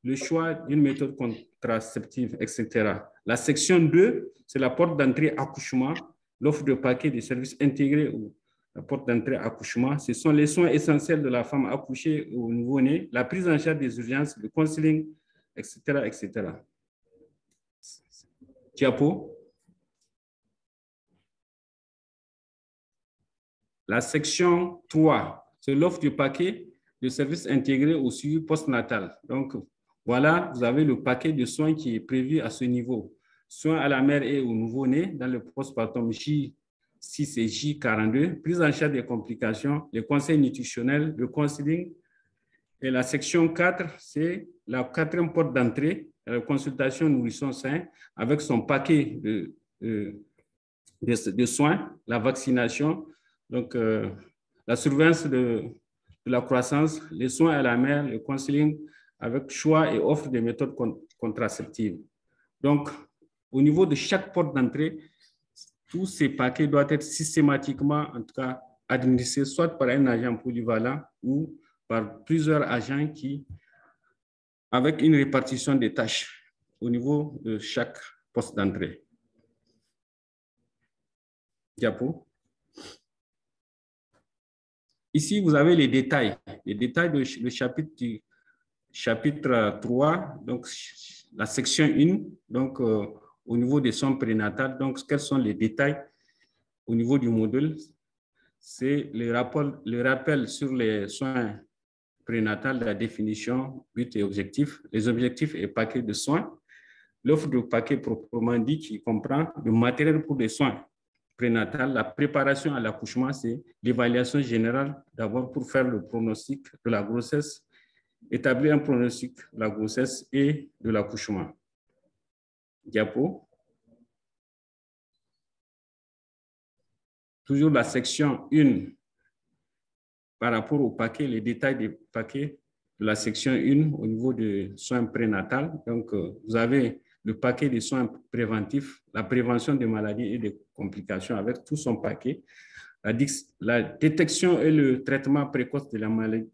le choix d'une méthode contraceptive, etc. La section 2, c'est la porte d'entrée accouchement, l'offre de paquet de services intégrés ou la porte d'entrée accouchement. Ce sont les soins essentiels de la femme accouchée ou au nouveau-né, la prise en charge des urgences, le counseling, etc., etc. Diapo. La section 3, c'est l'offre du paquet de services intégrés au suivi postnatal. Donc, voilà, vous avez le paquet de soins qui est prévu à ce niveau. Soins à la mère et au nouveau-né dans le postpartum J6 et J42, prise en charge des complications, les conseils nutritionnels, le counseling. Et la section 4, c'est la 4e porte d'entrée, la consultation nourrisson sain avec son paquet de soins, la vaccination, donc la surveillance de la croissance, les soins à la mère, le counseling avec choix et offre de méthodes contraceptives. Donc, au niveau de chaque porte d'entrée, tous ces paquets doivent être systématiquement, en tout cas, administrés soit par un agent polyvalent ou par plusieurs agents qui, avec une répartition des tâches au niveau de chaque poste d'entrée. Diapo. Ici, vous avez les détails du chapitre 3, donc la section 1, donc au niveau des soins prénatales. Donc, quels sont les détails au niveau du module? C'est le rappel sur les soins prénatales, la définition, but et objectif, les objectifs et paquets de soins, l'offre de paquet proprement dit qui comprend le matériel pour les soins prénatales, la préparation à l'accouchement, c'est l'évaluation générale d'abord pour faire le pronostic de la grossesse, établir un pronostic de la grossesse et de l'accouchement. Diapo. Toujours la section 1 par rapport au paquet, les détails des paquets de la section 1 au niveau des soins prénatales. Donc, vous avez le paquet des soins préventifs, la prévention des maladies et des complications avec tout son paquet, la détection et le traitement précoce de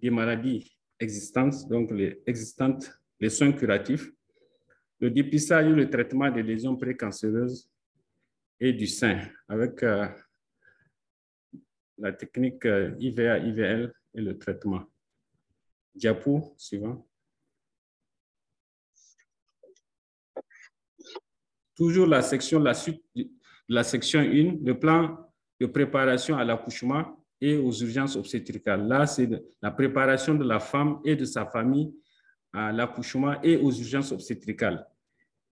des maladies existantes, donc les soins curatifs, le dépistage et le traitement des lésions précancéreuses et du sein avec la technique IVA, IVL et le traitement. Diapo suivant. Toujours la suite de la section 1, le plan de préparation à l'accouchement et aux urgences obstétricales. Là, c'est la préparation de la femme et de sa famille à l'accouchement et aux urgences obstétricales.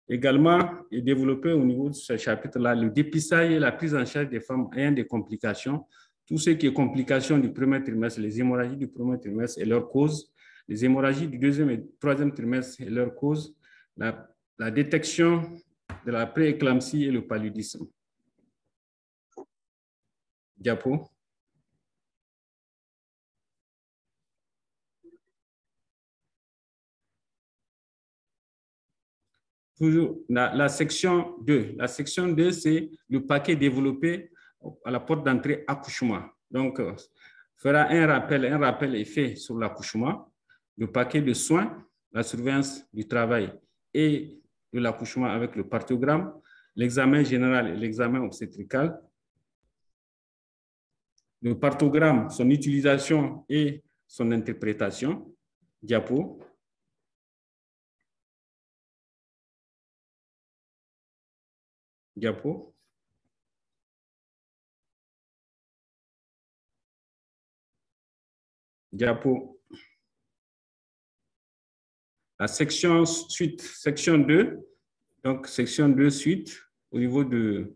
Également, est développé au niveau de ce chapitre-là le dépistage et la prise en charge des femmes ayant des complications, tout ce qui est complications du premier trimestre, les hémorragies du premier trimestre et leurs causes, les hémorragies du 2e et 3e trimestre et leurs causes, la détection de la prééclampsie et le paludisme. Diapo. Toujours la section 2. La section 2, c'est le paquet développé à la porte d'entrée accouchement. Donc, fera un rappel est fait sur l'accouchement, le paquet de soins, la surveillance du travail et de l'accouchement avec le partiogramme, l'examen général et l'examen obstétrical, le partiogramme, son utilisation et son interprétation. Diapo. Diapo. Diapo. La section suite, section 2, donc section 2 suite, au niveau du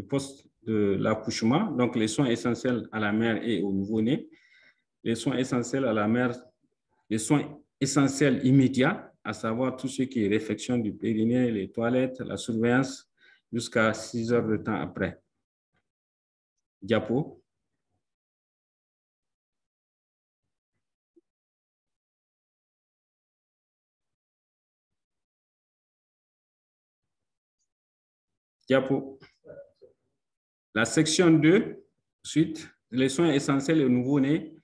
poste de l'accouchement, donc les soins essentiels à la mère et au nouveau-né, les soins essentiels à la mère, les soins essentiels immédiats, à savoir tout ce qui est réfection du périnée, les toilettes, la surveillance, jusqu'à 6 heures de temps après. Diapo. Diapo. La section 2, suite, les soins essentiels au nouveau-né,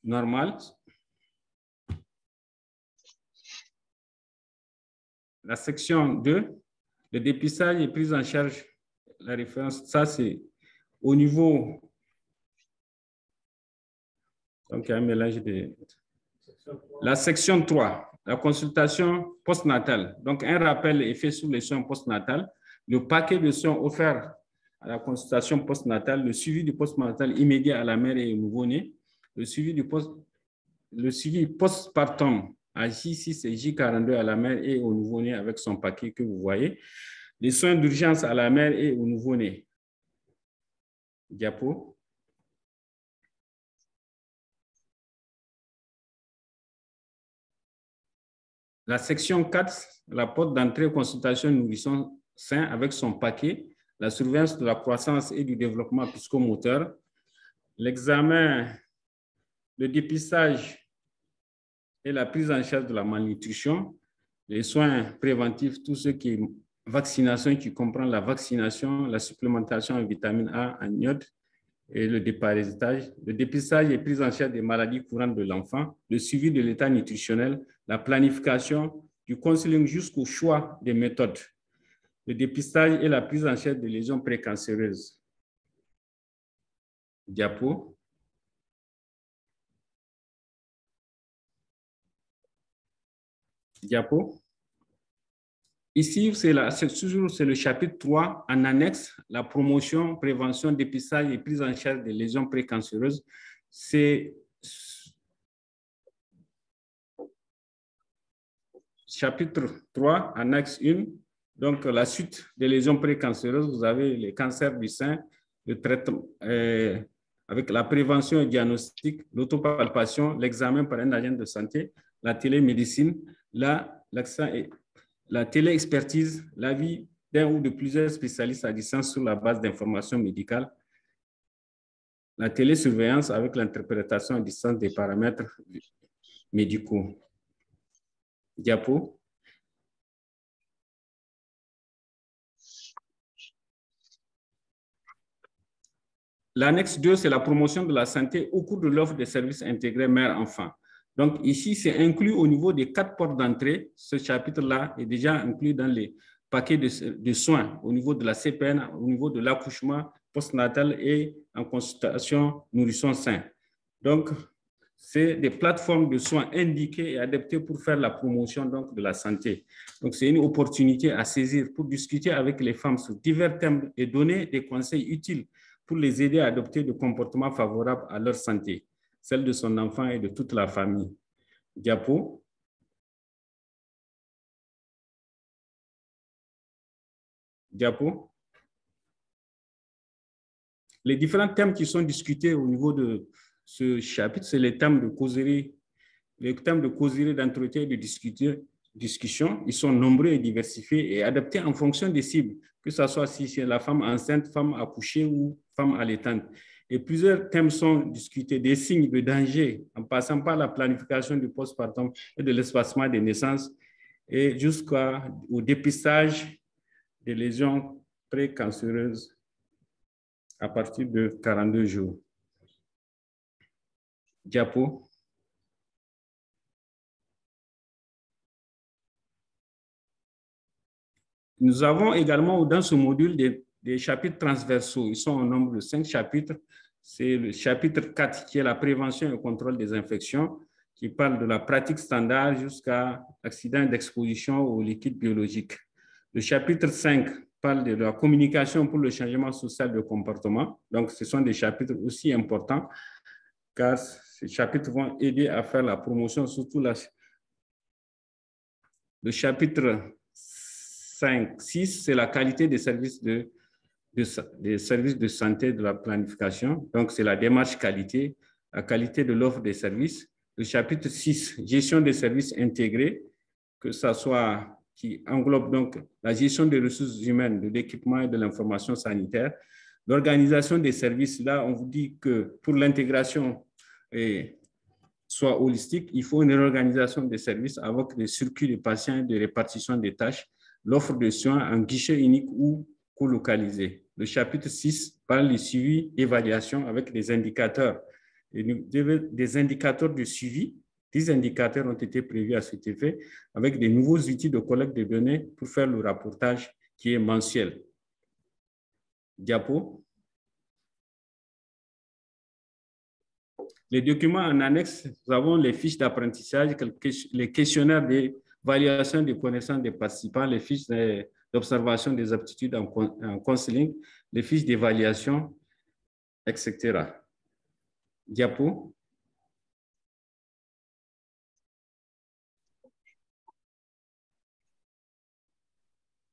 normal. La section 2, le dépistage et prise en charge, la référence, ça c'est au niveau, donc il y a un mélange de... La section 3, la consultation postnatale. Donc un rappel est fait sur les soins postnatales, le paquet de soins offerts à la consultation postnatale, le suivi du postnatal immédiat à la mère et au nouveau-né, le suivi postpartum à J6 et J42 à la mère et au nouveau-né avec son paquet que vous voyez, les soins d'urgence à la mère et au nouveau-né. Diapo. La section 4, la porte d'entrée consultation nourrisson sain avec son paquet, la surveillance de la croissance et du développement psychomoteur, l'examen, le dépistage et la prise en charge de la malnutrition, les soins préventifs, tout ce qui est vaccination, qui comprend la vaccination, la supplémentation en vitamine A, en iode et le déparasitage, le dépistage et prise en charge des maladies courantes de l'enfant, le suivi de l'état nutritionnel, la planification, du counseling jusqu'au choix des méthodes, le dépistage et la prise en charge de lésions précancéreuses. Diapo. Diapo. Ici, c'est le chapitre 3 en annexe, la promotion, prévention, dépistage et prise en charge des lésions précancéreuses. C'est chapitre 3, annexe 1. Donc, la suite des lésions précancéreuses, vous avez les cancers du sein, le traitement avec la prévention et diagnostic, l'autopalpation, l'examen par un agent de santé, la télémédecine, la télé-expertise, l'avis d'un ou de plusieurs spécialistes à distance sur la base d'informations médicales, la télésurveillance avec l'interprétation à distance des paramètres médicaux. Diapo. L'annexe 2, c'est la promotion de la santé au cours de l'offre des services intégrés mère-enfant. Donc ici, c'est inclus au niveau des 4 portes d'entrée. Ce chapitre-là est déjà inclus dans les paquets de soins au niveau de la CPN, au niveau de l'accouchement postnatal et en consultation nourrisson sain. Donc, c'est des plateformes de soins indiquées et adaptées pour faire la promotion donc, de la santé. Donc, c'est une opportunité à saisir pour discuter avec les femmes sur divers thèmes et donner des conseils utiles pour les aider à adopter des comportements favorables à leur santé, celle de son enfant et de toute la famille. Diapo. Diapo. Les différents thèmes qui sont discutés au niveau de ce chapitre, c'est les thèmes de causerie, d'entretien et de discussion. Ils sont nombreux et diversifiés et adaptés en fonction des cibles, que ce soit si c'est la femme enceinte, femme accouchée ou femme allaitante. Et plusieurs thèmes sont discutés, des signes de danger, en passant par la planification du postpartum et de l'espacement des naissances et jusqu'au dépistage des lésions précancéreuses à partir de 42 jours. Diapo. Nous avons également dans ce module des chapitres transversaux. Ils sont au nombre de 5 chapitres. C'est le chapitre 4 qui est la prévention et le contrôle des infections, qui parle de la pratique standard jusqu'à l'accident d'exposition aux liquides biologiques. Le chapitre 5 parle de la communication pour le changement social de comportement. Donc, ce sont des chapitres aussi importants car ces chapitres vont aider à faire la promotion, surtout Le chapitre 5, 6, c'est la qualité des services des services de santé de la planification. Donc, c'est la démarche qualité, la qualité de l'offre des services. Le chapitre 6, gestion des services intégrés, que ça soit qui englobe donc la gestion des ressources humaines, de l'équipement et de l'information sanitaire. L'organisation des services, là, on vous dit que pour l'intégration soit holistique, il faut une réorganisation des services avec des circuits de patients et de répartition des tâches, l'offre de soins, un guichet unique ou co-localisé. Le chapitre 6 parle du suivi, évaluation avec des indicateurs. Des indicateurs de suivi. 10 indicateurs ont été prévus à cet effet avec des nouveaux outils de collecte de données pour faire le rapportage qui est mensuel. Diapo. Les documents en annexe, nous avons les fiches d'apprentissage, les questionnaires d'évaluation des connaissances des participants, les fiches d'observation des aptitudes en counseling, les fiches d'évaluation, etc. Diapo.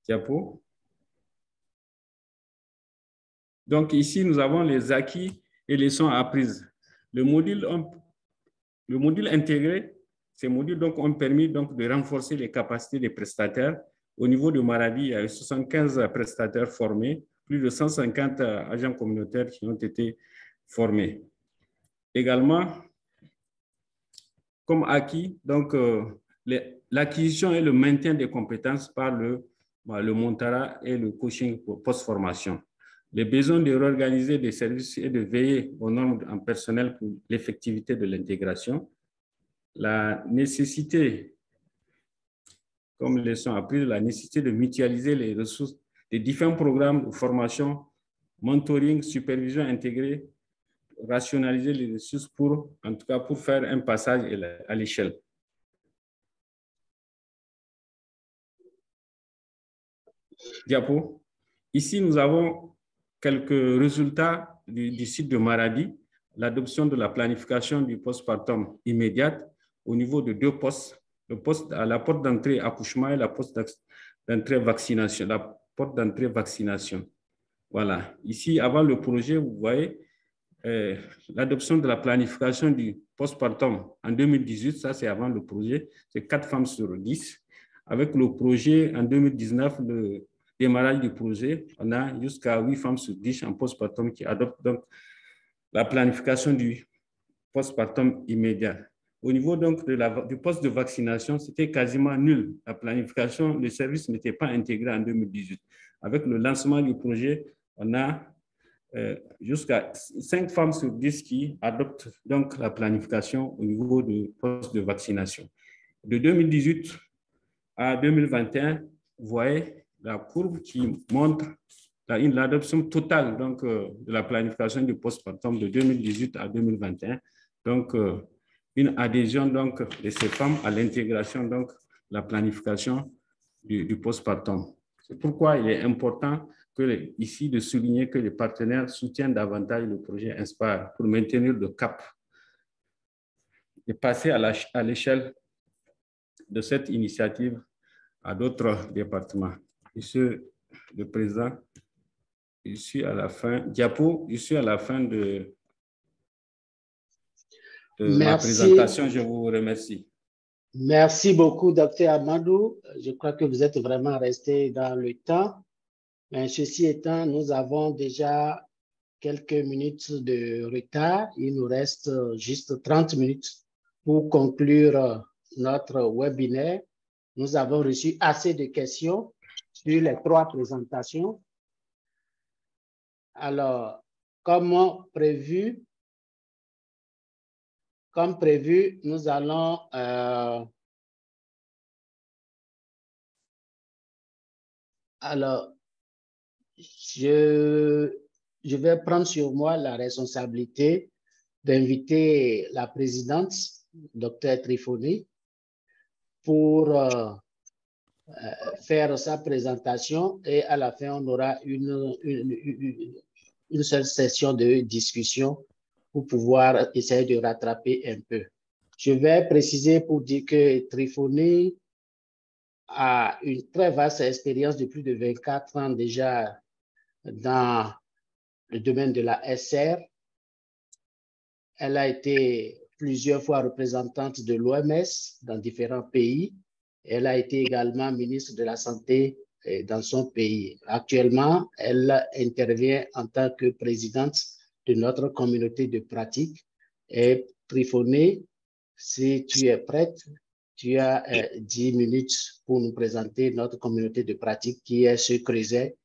Diapo. Donc ici, nous avons les acquis et les leçons apprises. Le module intégré, ces modules donc, ont permis donc, de renforcer les capacités des prestataires. Au niveau de Maradi, il y a eu 75 prestataires formés, plus de 150 agents communautaires qui ont été formés. Également, comme acquis, donc l'acquisition et le maintien des compétences par le Montara et le coaching post-formation. Les besoins de réorganiser des services et de veiller aux normes en personnel pour l'effectivité de l'intégration. La nécessité, comme leçon apprise, la nécessité de mutualiser les ressources des différents programmes de formation, mentoring, supervision intégrée, rationaliser les ressources pour, en tout cas, pour faire un passage à l'échelle. Diapo. Ici, nous avons quelques résultats du site de Maradi, l'adoption de la planification du postpartum immédiate au niveau de 2 postes, le poste à la porte d'entrée accouchement et la porte d'entrée vaccination, la porte d'entrée vaccination. Voilà. Ici, avant le projet, vous voyez l'adoption de la planification du postpartum en 2018, ça c'est avant le projet, c'est 4 femmes sur 10. Avec le projet en 2019, le démarrage du projet, on a jusqu'à 8 femmes sur 10 en postpartum qui adoptent donc la planification du postpartum immédiat. Au niveau donc du poste de vaccination, c'était quasiment nul. La planification, le service n'était pas intégré en 2018. Avec le lancement du projet, on a jusqu'à 5 femmes sur 10 qui adoptent donc la planification au niveau du poste de vaccination. De 2018 à 2021, vous voyez la courbe qui montre l'adoption totale donc, de la planification du postpartum de 2018 à 2021. Donc, une adhésion donc, de ces femmes à l'intégration, donc la planification du postpartum. C'est pourquoi il est important ici de souligner que les partenaires soutiennent davantage le projet Inspire pour maintenir le cap et passer à l'échelle de cette initiative à d'autres départements. Monsieur le Président, je suis à la fin. Diapo, je suis à la fin de ma présentation. Je vous remercie. Merci beaucoup, Dr. Amadou. Je crois que vous êtes vraiment resté dans le temps. Mais ceci étant, nous avons déjà quelques minutes de retard. Il nous reste juste 30 minutes pour conclure notre webinaire. Nous avons reçu assez de questions sur les 3 présentations. Alors, comme prévu, nous allons alors, je vais prendre sur moi la responsabilité d'inviter la présidente, Dr. Trifoni, pour faire sa présentation et à la fin, on aura une seule session de discussion pour pouvoir essayer de rattraper un peu. Je vais préciser pour dire que Trifoni a une très vaste expérience de plus de 24 ans déjà dans le domaine de la SR. Elle a été plusieurs fois représentante de l'OMS dans différents pays. Elle a été également ministre de la Santé dans son pays. Actuellement, elle intervient en tant que présidente de notre communauté de pratique. Et Trifoné, si tu es prête, tu as 10 minutes pour nous présenter notre communauté de pratique qui est ce creuset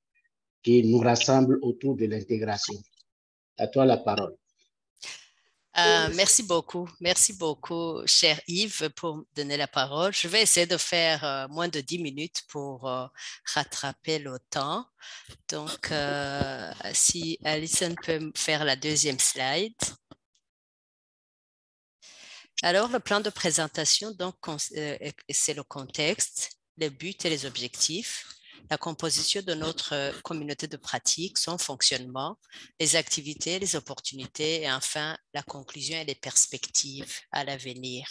qui nous rassemble autour de l'intégration. À toi la parole. Merci beaucoup, cher Yves, pour donner la parole. Je vais essayer de faire moins de 10 minutes pour rattraper le temps. Donc, si Alison peut faire la deuxième slide. Alors, le plan de présentation, donc, c'est le contexte, les buts et les objectifs, la composition de notre communauté de pratique, son fonctionnement, les activités, les opportunités et enfin, la conclusion et les perspectives à l'avenir.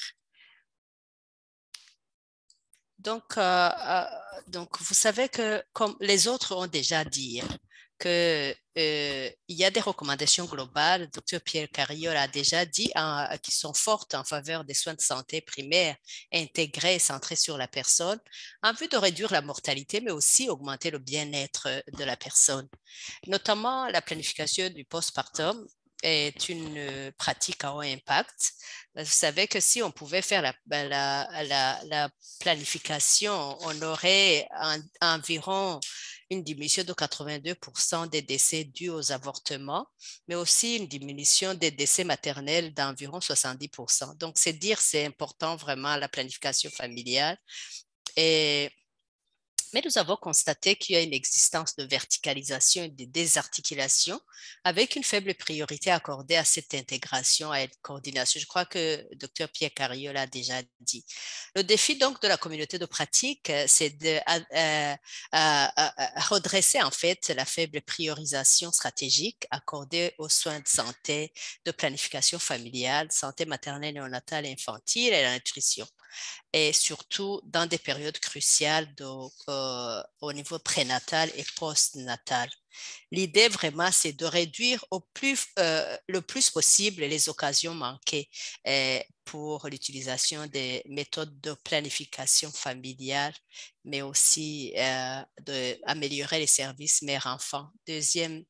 Donc, vous savez que, comme les autres ont déjà dit, qu'il y a des recommandations globales, le Dr Pierre Carriol a déjà dit, qui sont fortes en faveur des soins de santé primaires, intégrés et centrés sur la personne, en vue de réduire la mortalité, mais aussi augmenter le bien-être de la personne. Notamment, la planification du postpartum est une pratique à haut impact. Vous savez que si on pouvait faire la planification, on aurait environ une diminution de 82% des décès dus aux avortements, mais aussi une diminution des décès maternels d'environ 70%. Donc, c'est dire, c'est important vraiment la planification familiale. Mais nous avons constaté qu'il y a une existence de verticalisation et de désarticulation avec une faible priorité accordée à cette intégration, à cette coordination. Je crois que le Dr Pierre Carriol l'a déjà dit. Le défi donc de la communauté de pratique, c'est de redresser en fait la faible priorisation stratégique accordée aux soins de santé, de planification familiale, santé maternelle, néonatale et infantile et la nutrition. Et surtout dans des périodes cruciales au niveau prénatal et postnatal. L'idée vraiment, c'est de réduire le plus possible les occasions manquées pour l'utilisation des méthodes de planification familiale, mais aussi d'améliorer les services mère-enfant. Deuxième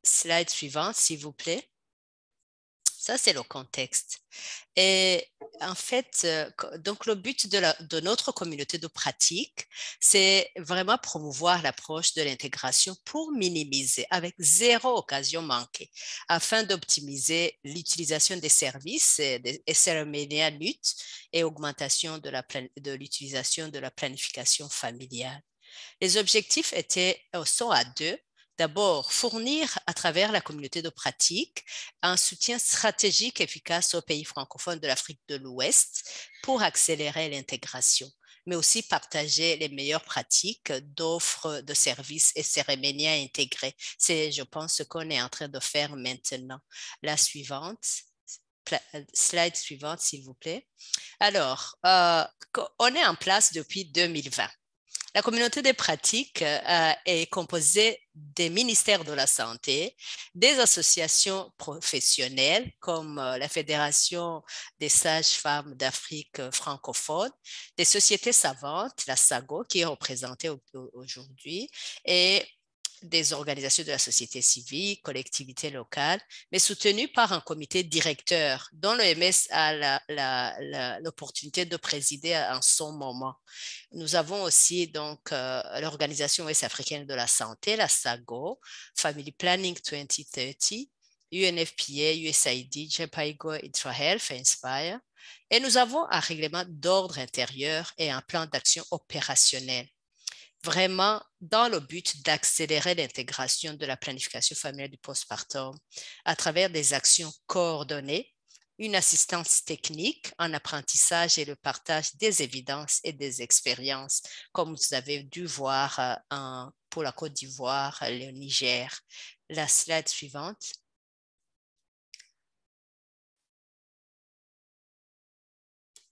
slide suivante, s'il vous plaît. Ça, c'est le contexte. Et en fait, donc le but de notre communauté de pratique, c'est vraiment promouvoir l'approche de l'intégration pour minimiser avec zéro occasion manquée, afin d'optimiser l'utilisation des services et cérémoniales lutte et augmentation de l'utilisation de la planification familiale. Les objectifs sont à deux. D'abord, fournir à travers la communauté de pratique un soutien stratégique efficace aux pays francophones de l'Afrique de l'Ouest pour accélérer l'intégration, mais aussi partager les meilleures pratiques d'offres de services et cérémonies intégrés. C'est, je pense, ce qu'on est en train de faire maintenant. La suivante. Slide suivante, s'il vous plaît. Alors, on est en place depuis 2020. La communauté des pratiques est composée des ministères de la Santé, des associations professionnelles comme la Fédération des sages-femmes d'Afrique francophone, des sociétés savantes, la SAGO, qui est représentée aujourd'hui, et des organisations de la société civile, collectivités locales, mais soutenues par un comité directeur dont l'OMS a l'opportunité de présider en son moment. Nous avons aussi donc l'Organisation ouest-africaine de la santé, la SAGO, Family Planning 2030, UNFPA, USAID, JPIGO, IntraHealth et Inspire. Et nous avons un règlement d'ordre intérieur et un plan d'action opérationnel, vraiment dans le but d'accélérer l'intégration de la planification familiale du postpartum à travers des actions coordonnées, une assistance technique en apprentissage et le partage des évidences et des expériences, comme vous avez dû voir pour la Côte d'Ivoire, le Niger. La slide suivante.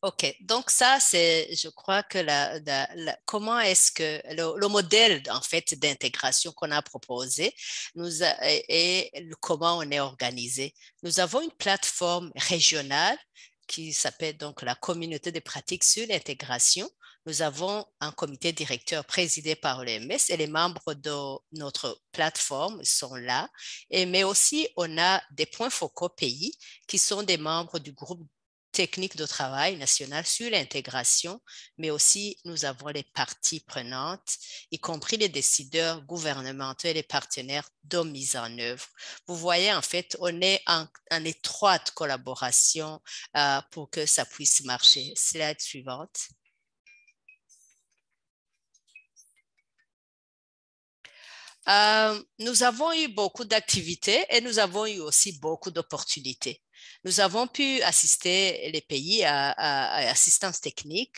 OK, donc ça, c'est, je crois que comment est-ce que le modèle, en fait, d'intégration qu'on a proposé et comment on est organisé. Nous avons une plateforme régionale qui s'appelle donc la communauté de pratiques sur l'intégration. Nous avons un comité directeur présidé par l'OMS et les membres de notre plateforme sont là. Mais aussi, on a des points focaux pays qui sont des membres du groupe technique de travail national sur l'intégration, mais aussi nous avons les parties prenantes, y compris les décideurs gouvernementaux et les partenaires de mise en œuvre. Vous voyez, en fait, on est en étroite collaboration pour que ça puisse marcher. Slide suivante. Nous avons eu beaucoup d'activités et nous avons eu aussi beaucoup d'opportunités. Nous avons pu assister les pays à assistance technique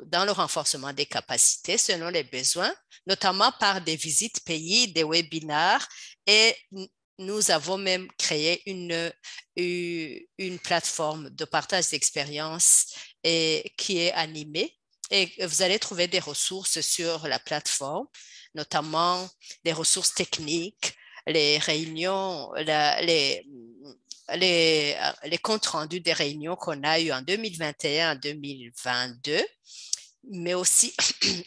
dans le renforcement des capacités selon les besoins, notamment par des visites pays, des webinaires et nous avons même créé une plateforme de partage d'expériences qui est animée et vous allez trouver des ressources sur la plateforme, notamment des ressources techniques, les réunions, les comptes rendus des réunions qu'on a eues en 2021 en 2022, mais aussi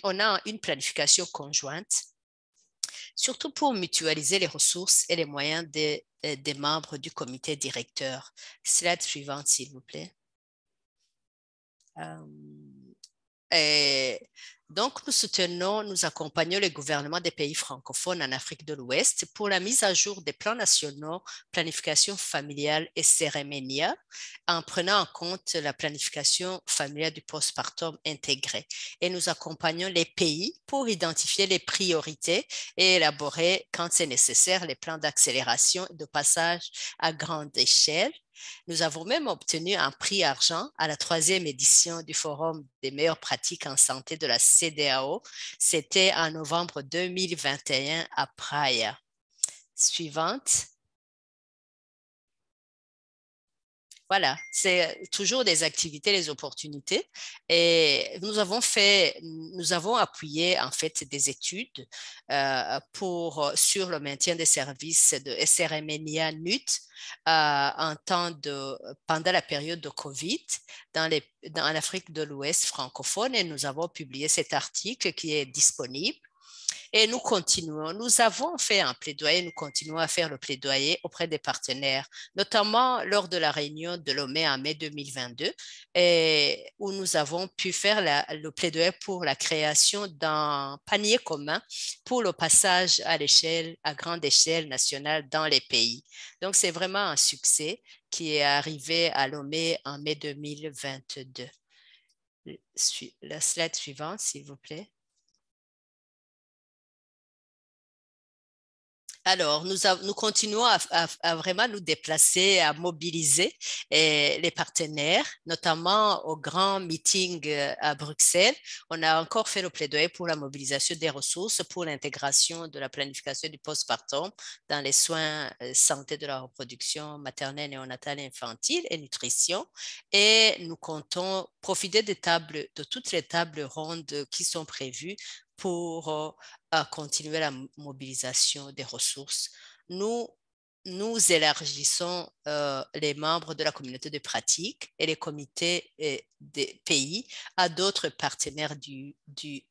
on a une planification conjointe, surtout pour mutualiser les ressources et les moyens des membres du comité directeur. Slide suivante, s'il vous plaît. Donc, nous accompagnons les gouvernements des pays francophones en Afrique de l'Ouest pour la mise à jour des plans nationaux, planification familiale et cérémoniale, en prenant en compte la planification familiale du postpartum intégré. Et nous accompagnons les pays pour identifier les priorités et élaborer, quand c'est nécessaire, les plans d'accélération et de passage à grande échelle. Nous avons même obtenu un prix argent à la 3e édition du Forum des meilleures pratiques en santé de la CEDEAO. C'était en novembre 2021 à Praia. Suivante. Voilà, c'est toujours des activités, les opportunités. Et nous avons appuyé en fait des études sur le maintien des services de SRMNIA NUT pendant la période de COVID dans l'Afrique de l'Ouest francophone. Et nous avons publié cet article qui est disponible. Et nous continuons. Nous avons fait un plaidoyer, nous continuons à faire le plaidoyer auprès des partenaires, notamment lors de la réunion de Lomé en mai 2022, où nous avons pu faire le plaidoyer pour la création d'un panier commun pour le passage à grande échelle nationale dans les pays. Donc, c'est vraiment un succès qui est arrivé à Lomé en mai 2022. La slide suivante, s'il vous plaît. Alors, nous continuons à vraiment nous déplacer, à mobiliser les partenaires, notamment au grand meeting à Bruxelles. On a encore fait le plaidoyer pour la mobilisation des ressources pour l'intégration de la planification du postpartum dans les soins santé de la reproduction maternelle, néonatale, infantile et nutrition. Et nous comptons profiter de toutes les tables rondes qui sont prévues pour continuer la mobilisation des ressources. Nous élargissons les membres de la communauté de pratique et les comités des pays à d'autres partenaires du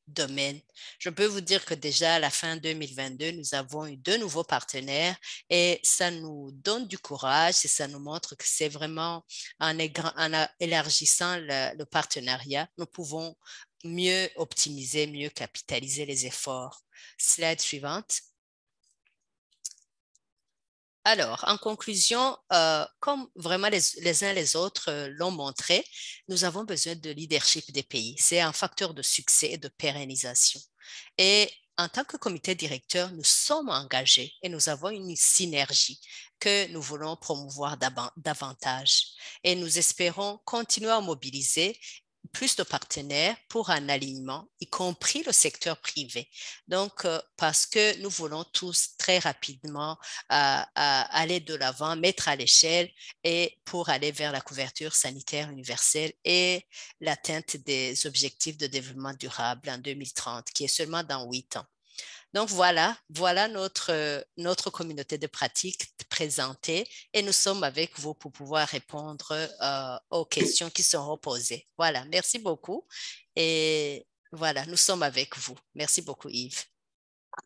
domaine. Je peux vous dire que déjà à la fin 2022, nous avons eu 2 nouveaux partenaires et ça nous donne du courage et ça nous montre que c'est vraiment en élargissant le partenariat, nous pouvons mieux optimiser, mieux capitaliser les efforts. Slide suivante. Alors, en conclusion, comme vraiment les uns les autres l'ont montré, nous avons besoin de leadership des pays. C'est un facteur de succès et de pérennisation. Et en tant que comité directeur, nous sommes engagés et nous avons une synergie que nous voulons promouvoir davantage. Et nous espérons continuer à mobiliser plus de partenaires pour un alignement, y compris le secteur privé. Donc, parce que nous voulons tous très rapidement aller de l'avant, mettre à l'échelle et pour aller vers la couverture sanitaire universelle et l'atteinte des objectifs de développement durable en 2030, qui est seulement dans 8 ans. Donc, voilà notre communauté de pratique présentée et nous sommes avec vous pour pouvoir répondre aux questions qui seront posées. Voilà, merci beaucoup. Et voilà, nous sommes avec vous. Merci beaucoup, Yves.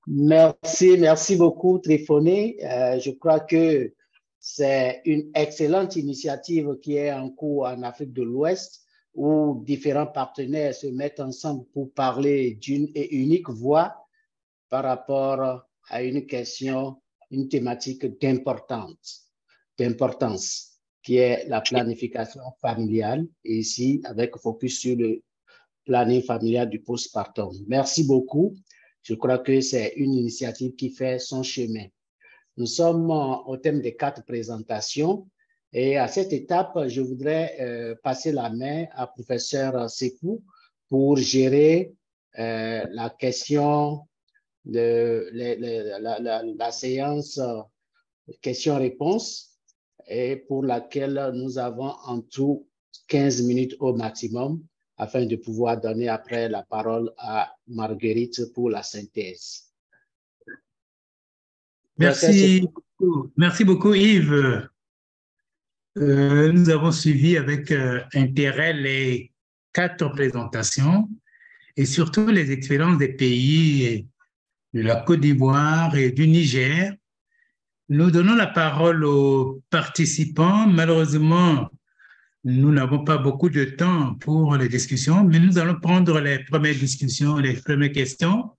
Merci beaucoup, Trifoné. Je crois que c'est une excellente initiative qui est en cours en Afrique de l'Ouest, où différents partenaires se mettent ensemble pour parler d'une et unique voix par rapport à une question, une thématique d'importance, qui est la planification familiale, et ici avec focus sur le planning familial du postpartum. Merci beaucoup. Je crois que c'est une initiative qui fait son chemin. Nous sommes au thème des 4 présentations et à cette étape, je voudrais passer la main à professeur Sekou pour gérer la question de la séance questions-réponses et pour laquelle nous avons en tout 15 minutes au maximum afin de pouvoir donner après la parole à Marguerite pour la synthèse. Merci beaucoup Yves. Nous avons suivi avec intérêt les 4 présentations et surtout les expériences des pays de la Côte d'Ivoire et du Niger. Nous donnons la parole aux participants. Malheureusement, nous n'avons pas beaucoup de temps pour les discussions, mais nous allons prendre les premières discussions, les premières questions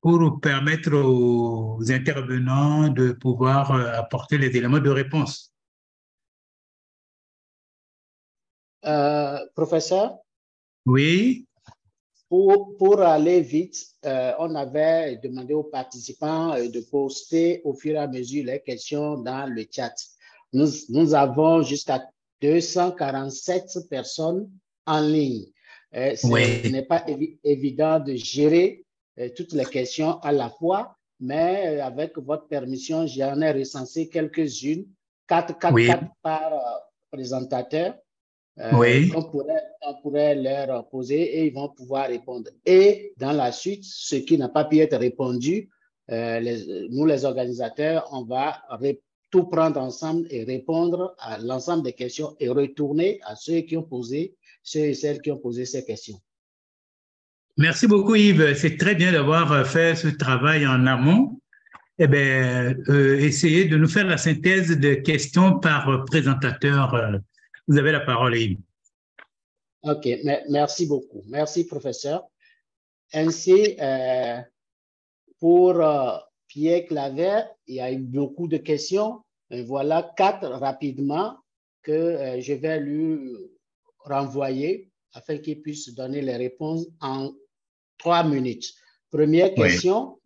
pour permettre aux intervenants de pouvoir apporter les éléments de réponse. Professeur? Oui. Pour aller vite, on avait demandé aux participants de poster au fur et à mesure les questions dans le chat. Nous avons jusqu'à 247 personnes en ligne. Ce n'est pas évident de gérer toutes les questions à la fois, mais avec votre permission, j'en ai recensé quelques-unes, 4 par présentateur. On pourrait leur poser et ils vont pouvoir répondre. Et dans la suite, ce qui n'a pas pu être répondu, nous les organisateurs, on va tout prendre ensemble et répondre à l'ensemble des questions et retourner à ceux et celles qui ont posé ces questions. Merci beaucoup Yves, c'est très bien d'avoir fait ce travail en amont. Eh bien, essayez de nous faire la synthèse de questions par présentateur. Vous avez la parole, Yves. OK, merci beaucoup. Merci, professeur. Ainsi, pour Pierre Claver, il y a eu beaucoup de questions. Voilà 4 rapidement que je vais lui renvoyer afin qu'il puisse donner les réponses en 3 minutes. Première question.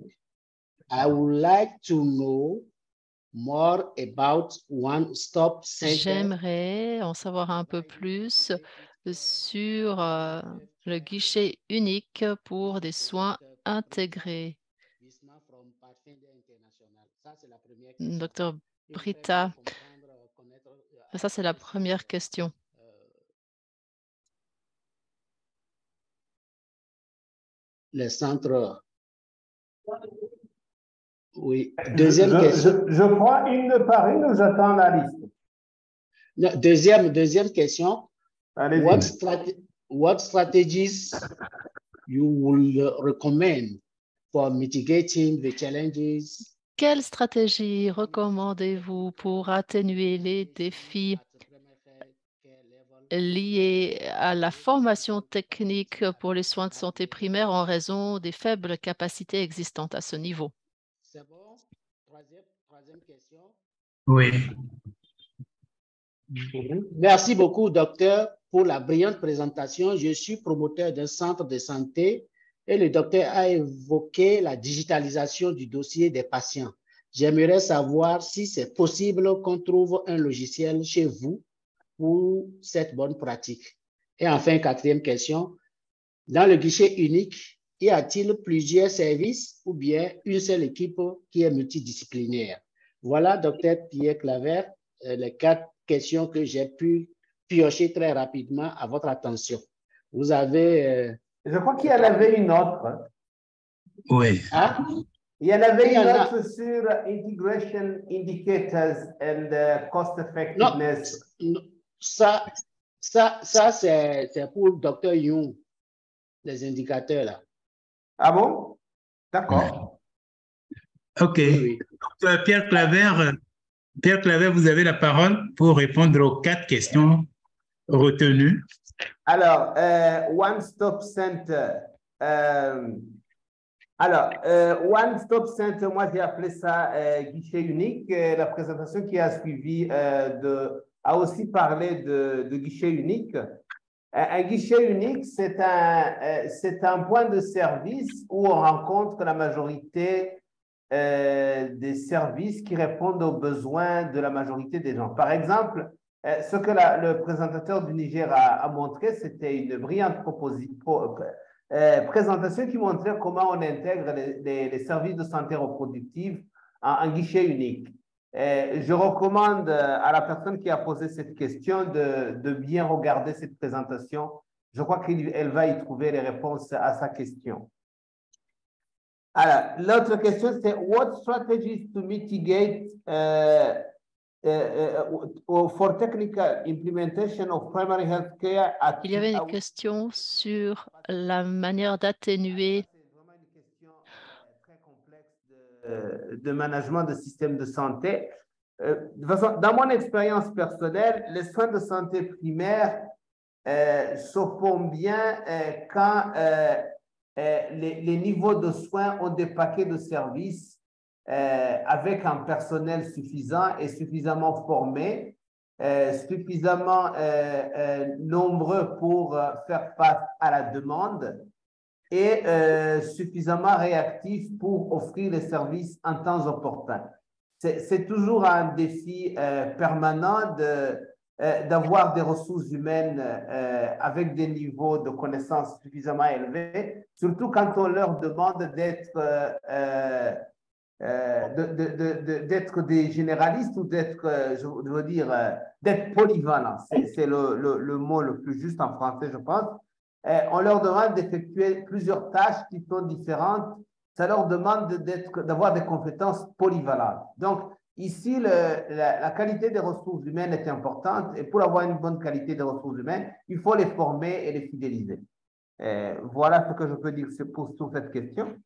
I would like to know more about One Stop Center. J'aimerais en savoir un peu plus sur le guichet unique pour des soins intégrés. Docteur Brita, ça c'est la première question. Les centres. Oui. Deuxième question. Je crois une par une, j'attends la liste. Deuxième question. What strategies you will recommend for mitigating the challenges? Quelle stratégie recommandez-vous pour atténuer les défis liés à la formation technique pour les soins de santé primaire en raison des faibles capacités existantes à ce niveau? C'est bon. Troisième question. Oui. Merci beaucoup, docteur, pour la brillante présentation. Je suis promoteur d'un centre de santé et le docteur a évoqué la digitalisation du dossier des patients. J'aimerais savoir si c'est possible qu'on trouve un logiciel chez vous pour cette bonne pratique. Et enfin, quatrième question, dans le guichet unique, y a-t-il plusieurs services ou bien une seule équipe qui est multidisciplinaire? Voilà, docteur Pierre Claver, les 4 questions que j'ai pu piocher très rapidement à votre attention. Vous avez... Je crois qu'il y en avait une autre. Oui. Ah? Il y en avait une autre sur Integration Indicators and Cost Effectiveness. Non, ça c'est pour le docteur Young, les indicateurs là. Ah bon? D'accord. OK. Oui. Donc, Pierre Claver, vous avez la parole pour répondre aux 4 questions retenues. Alors, One Stop Center. One Stop Center, moi j'ai appelé ça guichet unique. La présentation qui a suivi a aussi parlé de guichet unique. Un guichet unique, c'est un point de service où on rencontre la majorité des services qui répondent aux besoins de la majorité des gens. Par exemple, ce que le présentateur du Niger a montré, c'était une brillante présentation qui montrait comment on intègre les services de santé reproductive en guichet unique. Je recommande à la personne qui a posé cette question de bien regarder cette présentation. Je crois qu'elle va y trouver les réponses à sa question. Alors, l'autre question, c'est what strategies to mitigate for technical implementation of primary health care? Il y avait une question sur la manière d'atténuer. De management de système de santé. De toute façon, dans mon expérience personnelle, les soins de santé primaires se font bien quand les niveaux de soins ont des paquets de services avec un personnel suffisant et suffisamment formé, suffisamment nombreux pour faire face à la demande et suffisamment réactif pour offrir les services en temps opportun. C'est toujours un défi permanent d'avoir des ressources humaines avec des niveaux de connaissances suffisamment élevés, surtout quand on leur demande d'être des généralistes ou d'être, je veux dire, d'être polyvalents. C'est le mot le plus juste en français, je pense. On leur demande d'effectuer plusieurs tâches qui sont différentes. Ça leur demande d'avoir des compétences polyvalentes. Donc, ici, la qualité des ressources humaines est importante. Et pour avoir une bonne qualité des ressources humaines, il faut les former et les fidéliser. Voilà ce que je peux dire sur cette question.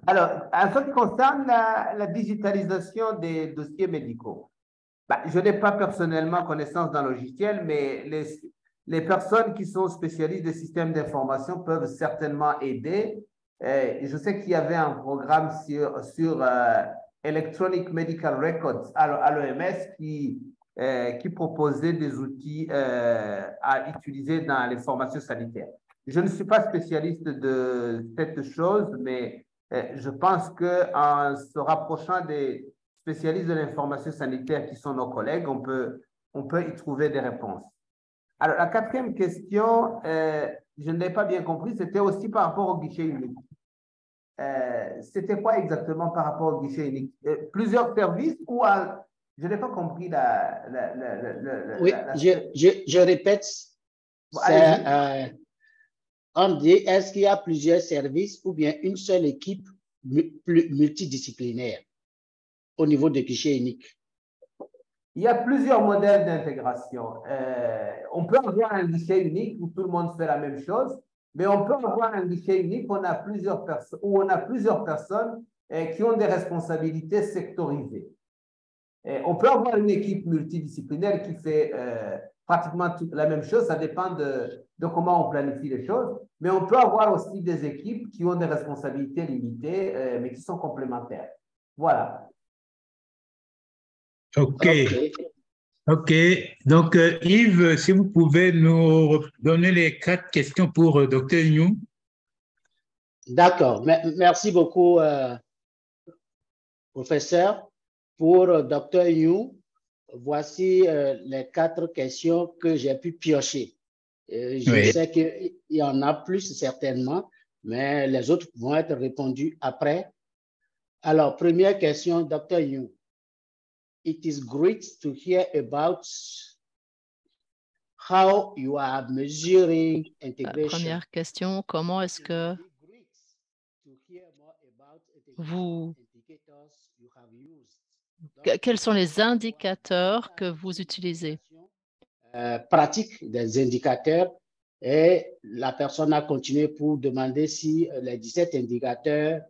Alors, en ce qui concerne la digitalisation des dossiers médicaux, je n'ai pas personnellement connaissance d'un logiciel, mais les personnes qui sont spécialistes des systèmes d'information peuvent certainement aider. Je sais qu'il y avait un programme sur Electronic Medical Records à l'OMS qui proposait des outils à utiliser dans les formations sanitaires. Je ne suis pas spécialiste de cette chose, mais je pense qu'en se rapprochant des spécialistes de l'information sanitaire qui sont nos collègues, on peut y trouver des réponses. Alors, la 4e question, je ne l'ai pas bien compris, c'était aussi par rapport au guichet unique. C'était quoi exactement par rapport au guichet unique? Plusieurs services ou je n'ai pas compris Oui, je répète. On dit, est-ce qu'il y a plusieurs services ou bien une seule équipe multidisciplinaire au niveau de guichet unique? Il y a plusieurs modèles d'intégration. On peut avoir un guichet unique où tout le monde fait la même chose, mais on peut avoir un guichet unique où on a plusieurs personnes qui ont des responsabilités sectorisées. On peut avoir une équipe multidisciplinaire qui fait pratiquement la même chose, ça dépend de comment on planifie les choses, mais on peut avoir aussi des équipes qui ont des responsabilités limitées, mais qui sont complémentaires. Voilà. OK. Donc, Yves, si vous pouvez nous donner les 4 questions pour Dr. Young. D'accord. Merci beaucoup, professeur. Pour Dr. Young, voici les 4 questions que j'ai pu piocher. Je sais qu'il y en a plus certainement, mais les autres vont être répondus après. Alors, première question, Dr. Yu. It is great to hear about how you are measuring integration. Première question, comment est-ce que vous... Quels sont les indicateurs que vous utilisez? Pratique des indicateurs, et la personne a continué pour demander si les 17 indicateurs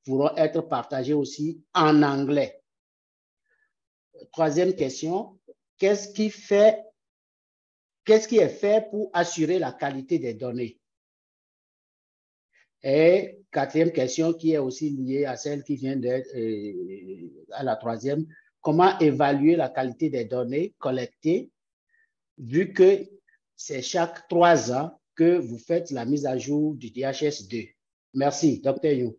pourront être partagés aussi en anglais. Troisième question, qu'est-ce qui est fait pour assurer la qualité des données? Et quatrième question qui est aussi liée à celle qui vient d'être à la troisième, comment évaluer la qualité des données collectées vu que c'est chaque 3 ans que vous faites la mise à jour du DHS2? Merci, Dr. Yu.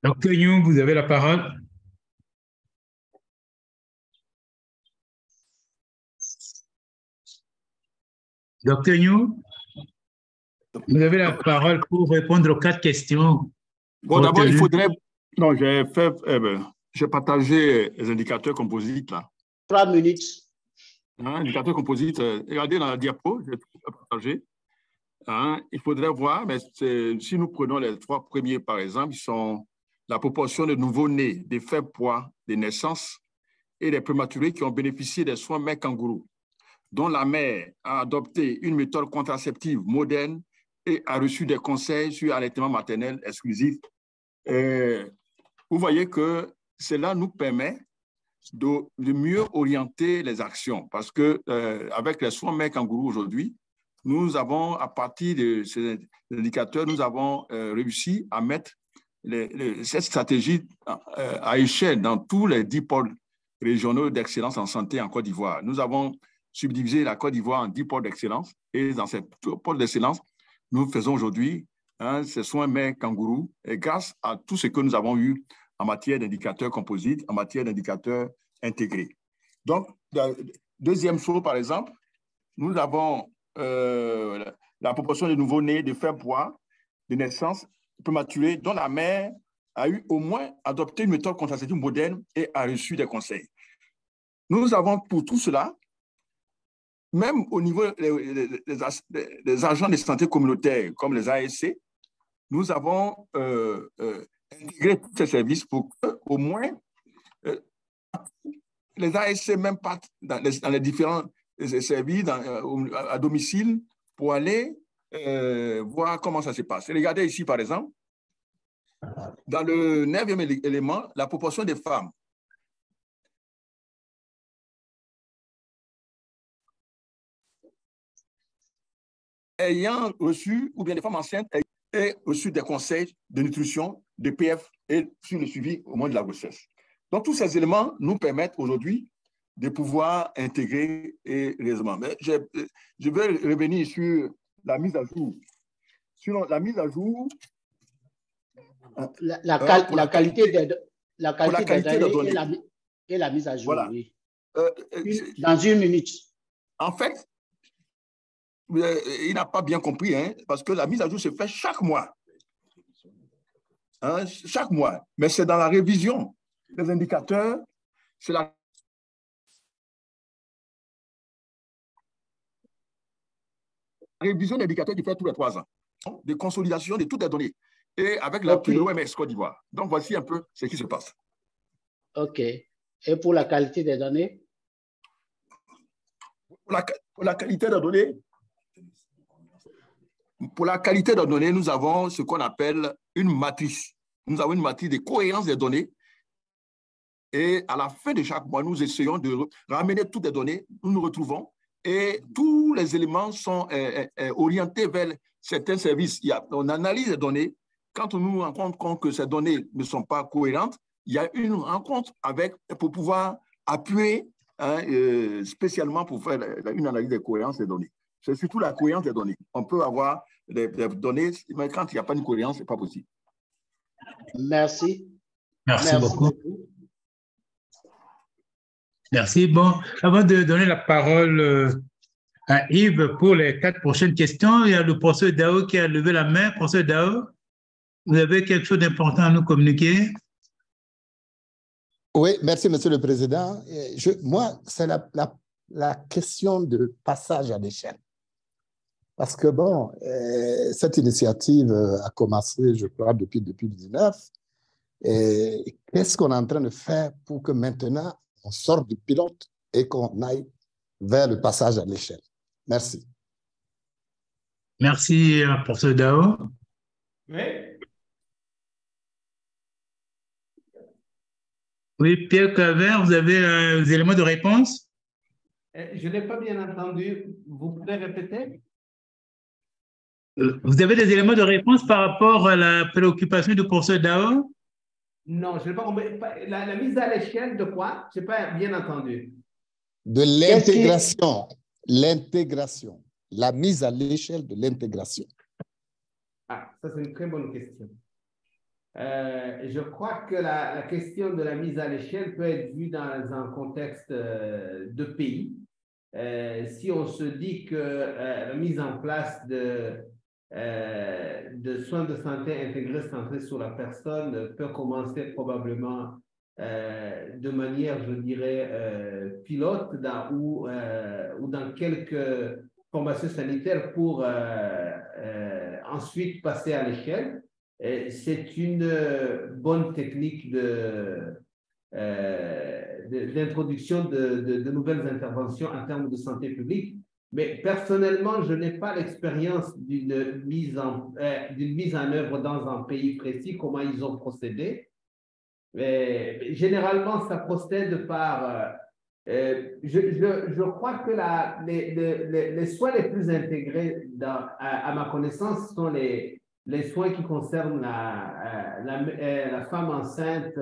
Dr. Yu, vous avez la parole. Dr. Yu, vous avez la parole pour répondre aux 4 questions. Bon, d'abord, il faudrait... Non, j'ai partagé les indicateurs composites, là. 3 minutes. Indicateurs composites, regardez dans la diapo, je vais tout partager. Il faudrait voir, mais si nous prenons les 3 premiers, par exemple, ils sont la proportion de nouveau-nés, des faibles poids, des naissances et des prématurés qui ont bénéficié des soins mère kangourou, dont la mère a adopté une méthode contraceptive moderne et a reçu des conseils sur l'allaitement maternel exclusif. Vous voyez que cela nous permet de mieux orienter les actions parce que avec les soins mère kangourou aujourd'hui, nous avons, à partir de ces indicateurs, nous avons réussi à mettre cette stratégie à échelle dans tous les 10 pôles régionaux d'excellence en santé en Côte d'Ivoire. Nous avons subdivisé la Côte d'Ivoire en 10 pôles d'excellence et dans ces pôles d'excellence, nous faisons aujourd'hui ces soins mère kangourou et grâce à tout ce que nous avons eu en matière d'indicateurs composites, en matière d'indicateurs intégrés. Donc, deuxième chose, par exemple, nous avons la proportion de nouveau-nés de faible poids, de naissance prématurée, dont la mère a eu au moins adopté une méthode contraceptive moderne et a reçu des conseils. Nous avons pour tout cela, même au niveau des agents de santé communautaire comme les ASC, nous avons intégré tous ces services pour qu'au moins les ASC même partent dans les différents services à domicile pour aller voir comment ça se passe. Regardez ici, par exemple, dans le 9e élément, la proportion des femmes ayant reçu, ou bien des femmes enceintes ayant reçu des conseils de nutrition, de PF et sur le suivi au moment de la grossesse. Donc, tous ces éléments nous permettent aujourd'hui de pouvoir intégrer et raisonnement. Mais je vais revenir sur la mise à jour. Sur la mise à jour... La qualité des données et la mise à jour, voilà. Oui. Dans 1 minute. En fait, il n'a pas bien compris, parce que la mise à jour se fait chaque mois. Chaque mois. Mais c'est dans la révision des indicateurs, c'est la révision des indicateurs qui fait tous les 3 ans, de consolidation de toutes les données, et avec l'appui de l'OMS Côte d'Ivoire. Donc, voici un peu ce qui se passe. OK. Et pour la qualité des données? Pour la qualité des données, nous avons ce qu'on appelle une matrice. Nous avons une matrice de cohérence des données. Et à la fin de chaque mois, nous essayons de ramener toutes les données, nous nous retrouvons et tous les éléments sont orientés vers certains services. On analyse les données. Quand on nous rend compte que ces données ne sont pas cohérentes, il y a une rencontre pour pouvoir appuyer spécialement pour faire une analyse de cohérence des données. C'est surtout la cohérence des données. On peut avoir des données, mais quand il n'y a pas de cohérence, ce n'est pas possible. Merci. Merci beaucoup. Merci. Bon, avant de donner la parole à Yves pour les 4 prochaines questions. Il y a le professeur Dao qui a levé la main. Professeur Dao, vous avez quelque chose d'important à nous communiquer? Oui, merci, Monsieur le Président. Moi, c'est la question de passage à l'échelle. Parce que, bon, cette initiative a commencé, je crois, depuis 2019. Et qu'est-ce qu'on est en train de faire pour que maintenant, on sorte du pilote et qu'on aille vers le passage à l'échelle? Merci. Merci, professeur Dao. Oui. Oui, Pierre Claver, vous avez des éléments de réponse? Je n'ai pas bien entendu. Vous pouvez répéter? Vous avez des éléments de réponse par rapport à la préoccupation du professeur Dao? Non, je n'ai pas compris. La mise à l'échelle de quoi? Je n'ai pas bien entendu. De l'intégration. L'intégration. La mise à l'échelle de l'intégration. Ah, ça c'est une très bonne question. Je crois que la question de la mise à l'échelle peut être vue dans un contexte de pays. Si on se dit que la mise en place de soins de santé intégrés centrés sur la personne peut commencer probablement de manière, je dirais, pilote ou dans quelques formations sanitaires pour ensuite passer à l'échelle. C'est une bonne technique d'introduction de nouvelles interventions en termes de santé publique. Mais personnellement, je n'ai pas l'expérience d'une mise en œuvre dans un pays précis, comment ils ont procédé. Généralement, ça procède par... je crois que les soins les plus intégrés à ma connaissance sont les soins qui concernent la femme enceinte,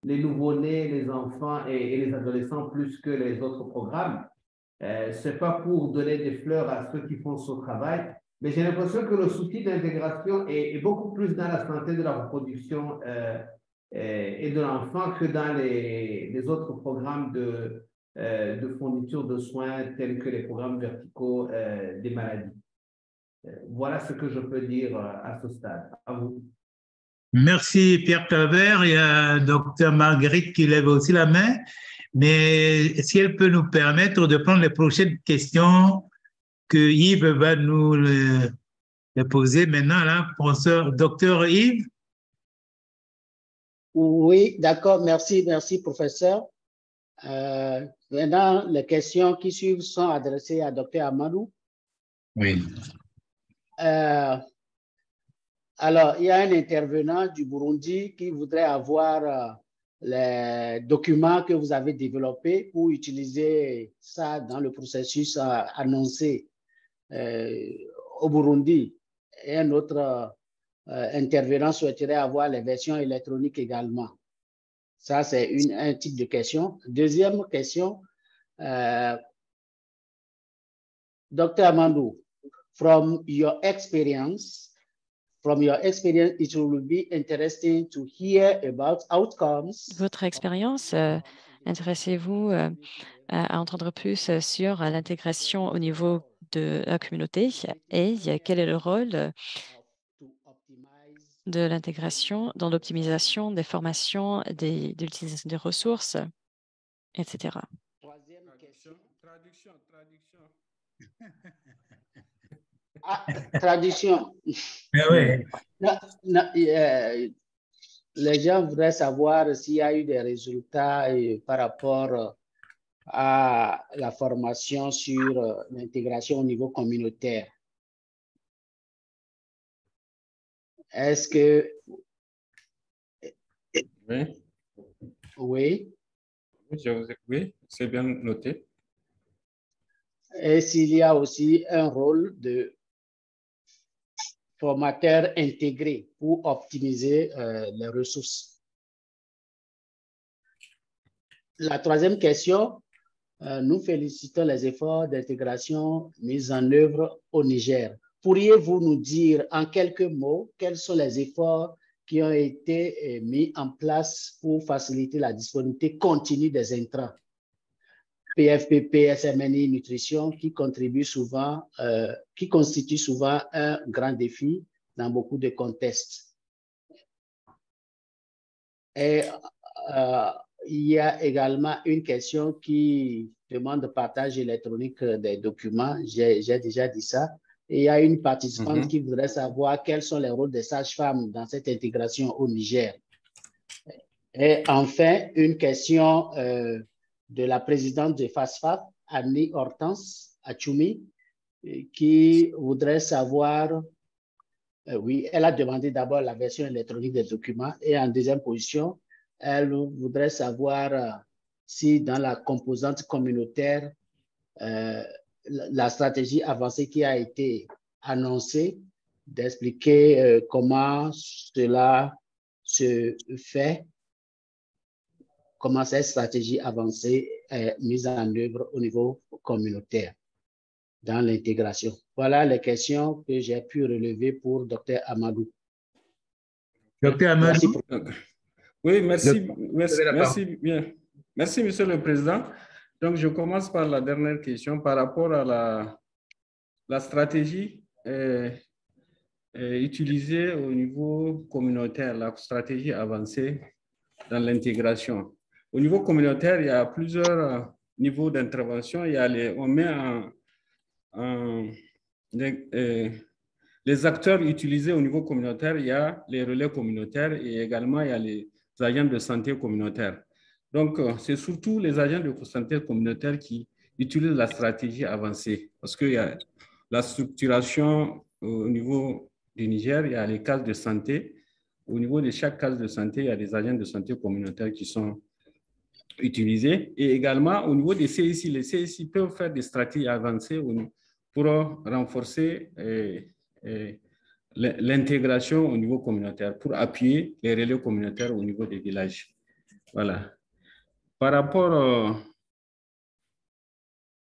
les nouveau-nés, les enfants et les adolescents plus que les autres programmes. Ce n'est pas pour donner des fleurs à ceux qui font ce travail, mais j'ai l'impression que le souci d'intégration est beaucoup plus dans la santé de la reproduction et de l'enfant que dans les autres programmes de fourniture de soins tels que les programmes verticaux des maladies. Voilà ce que je peux dire à ce stade. À vous. Merci Pierre Claver. Il y a Dr Marguerite qui lève aussi la main. Mais si elle peut nous permettre de prendre les prochaines questions que Yves va nous les poser maintenant, là, professeur Dr Yves. Oui, d'accord, merci, professeur. Maintenant, les questions qui suivent sont adressées à Dr Amadou. Oui. Alors, il y a un intervenant du Burundi qui voudrait avoir les documents que vous avez développés pour utiliser ça dans le processus annoncé au Burundi. Et un autre intervenant souhaiterait avoir les versions électroniques également. Ça, c'est un type de question. Deuxième question, Dr. Amadou, from your experience, it will be interesting to hear about outcomes. Votre expérience, intéressez-vous à entendre plus sur l'intégration au niveau de la communauté et quel est le rôle de l'intégration dans l'optimisation des formations, de l'utilisation des ressources, etc. Traduction. Oui. Les gens voudraient savoir s'il y a eu des résultats par rapport à la formation sur l'intégration au niveau communautaire. Est-ce que... Oui. Oui. Oui, c'est bien noté. Et s'il y a aussi un rôle de formateur intégré pour optimiser les ressources. La troisième question, nous félicitons les efforts d'intégration mis en œuvre au Niger. Pourriez-vous nous dire en quelques mots quels sont les efforts qui ont été mis en place pour faciliter la disponibilité continue des intrants? PFPP, SMNI, nutrition, qui constitue souvent un grand défi dans beaucoup de contextes. Et il y a également une question qui demande de partage électronique des documents. J'ai déjà dit ça. Et il y a une participante qui voudrait savoir quels sont les rôles des sages-femmes dans cette intégration au Niger. Et enfin, une question de la présidente de FASFAF, Annie Hortense Achoumi, qui voudrait savoir, oui, elle a demandé d'abord la version électronique des documents et en deuxième position, elle voudrait savoir si dans la composante communautaire, la stratégie avancée qui a été annoncée, d'expliquer comment cela se fait, comment cette stratégie avancée est mise en œuvre au niveau communautaire dans l'intégration. Voilà les questions que j'ai pu relever pour Dr Amadou. Dr Amadou. Oui, merci. Merci, Monsieur le Président. Donc, je commence par la dernière question par rapport à la stratégie utilisée au niveau communautaire, la stratégie avancée dans l'intégration. Au niveau communautaire, il y a plusieurs niveaux d'intervention. On met les acteurs utilisés au niveau communautaire, il y a les relais communautaires et également il y a les agents de santé communautaire. Donc, c'est surtout les agents de santé communautaire qui utilisent la stratégie avancée parce qu'il y a la structuration au niveau du Niger, il y a les cases de santé. Au niveau de chaque case de santé, il y a des agents de santé communautaire qui sont utilisés. Et également, au niveau des CSI, les CSI peuvent faire des stratégies avancées pour renforcer l'intégration au niveau communautaire, pour appuyer les relais communautaires au niveau des villages. Voilà. Par rapport à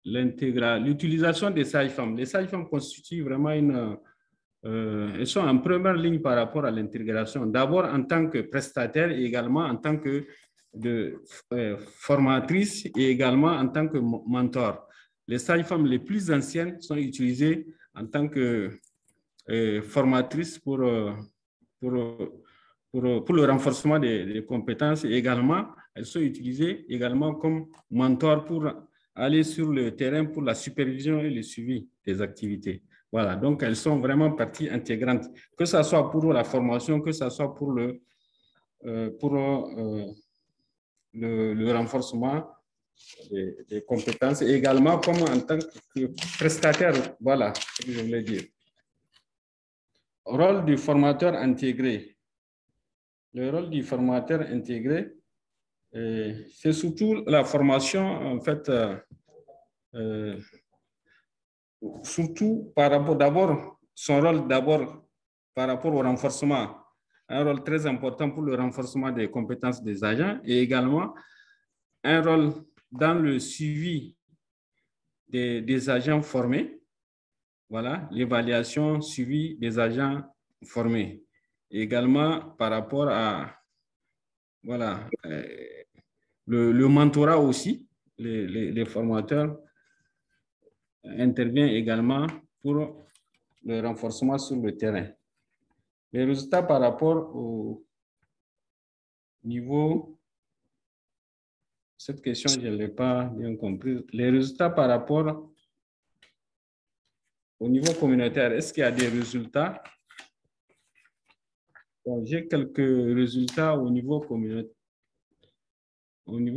l'utilisation des sages-femmes, les sages-femmes constituent vraiment elles sont en première ligne par rapport à l'intégration. D'abord en tant que prestataire et également en tant que formatrice et également en tant que mentor. Les sages-femmes les plus anciennes sont utilisées en tant que formatrices pour le renforcement des compétences et également elles sont utilisées également comme mentors pour aller sur le terrain pour la supervision et le suivi des activités. Voilà, donc elles sont vraiment partie intégrante, que ce soit pour la formation, que ce soit pour le renforcement des compétences et également comme en tant que prestataire. Voilà ce que je voulais dire. Rôle du formateur intégré. Le rôle du formateur intégré, c'est surtout la formation, en fait, surtout par rapport d'abord, son rôle d'abord par rapport au renforcement, un rôle très important pour le renforcement des compétences des agents et également un rôle dans le suivi des agents formés, voilà, l'évaluation, suivi des agents formés. Et également par rapport à, voilà, le mentorat aussi, les formateurs interviennent également pour le renforcement sur le terrain. Les résultats par rapport au niveau, cette question, je ne l'ai pas bien comprise. Les résultats par rapport au niveau communautaire, est-ce qu'il y a des résultats? Bon, j'ai quelques résultats au niveau communautaire. Donc,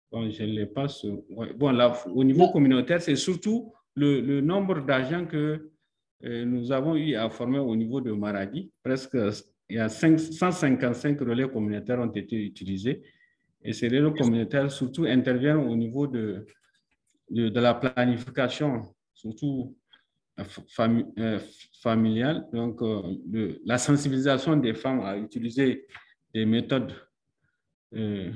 bon, je ne l'ai pas. Ouais. Bon, là, au niveau communautaire, c'est surtout le nombre d'agents que nous avons eu à former au niveau de Maradi. Presque, il y a 155 relais communautaires ont été utilisés. Et ces relais communautaires, surtout, interviennent au niveau de la planification, surtout familiale. Donc, la sensibilisation des femmes à utiliser des méthodes de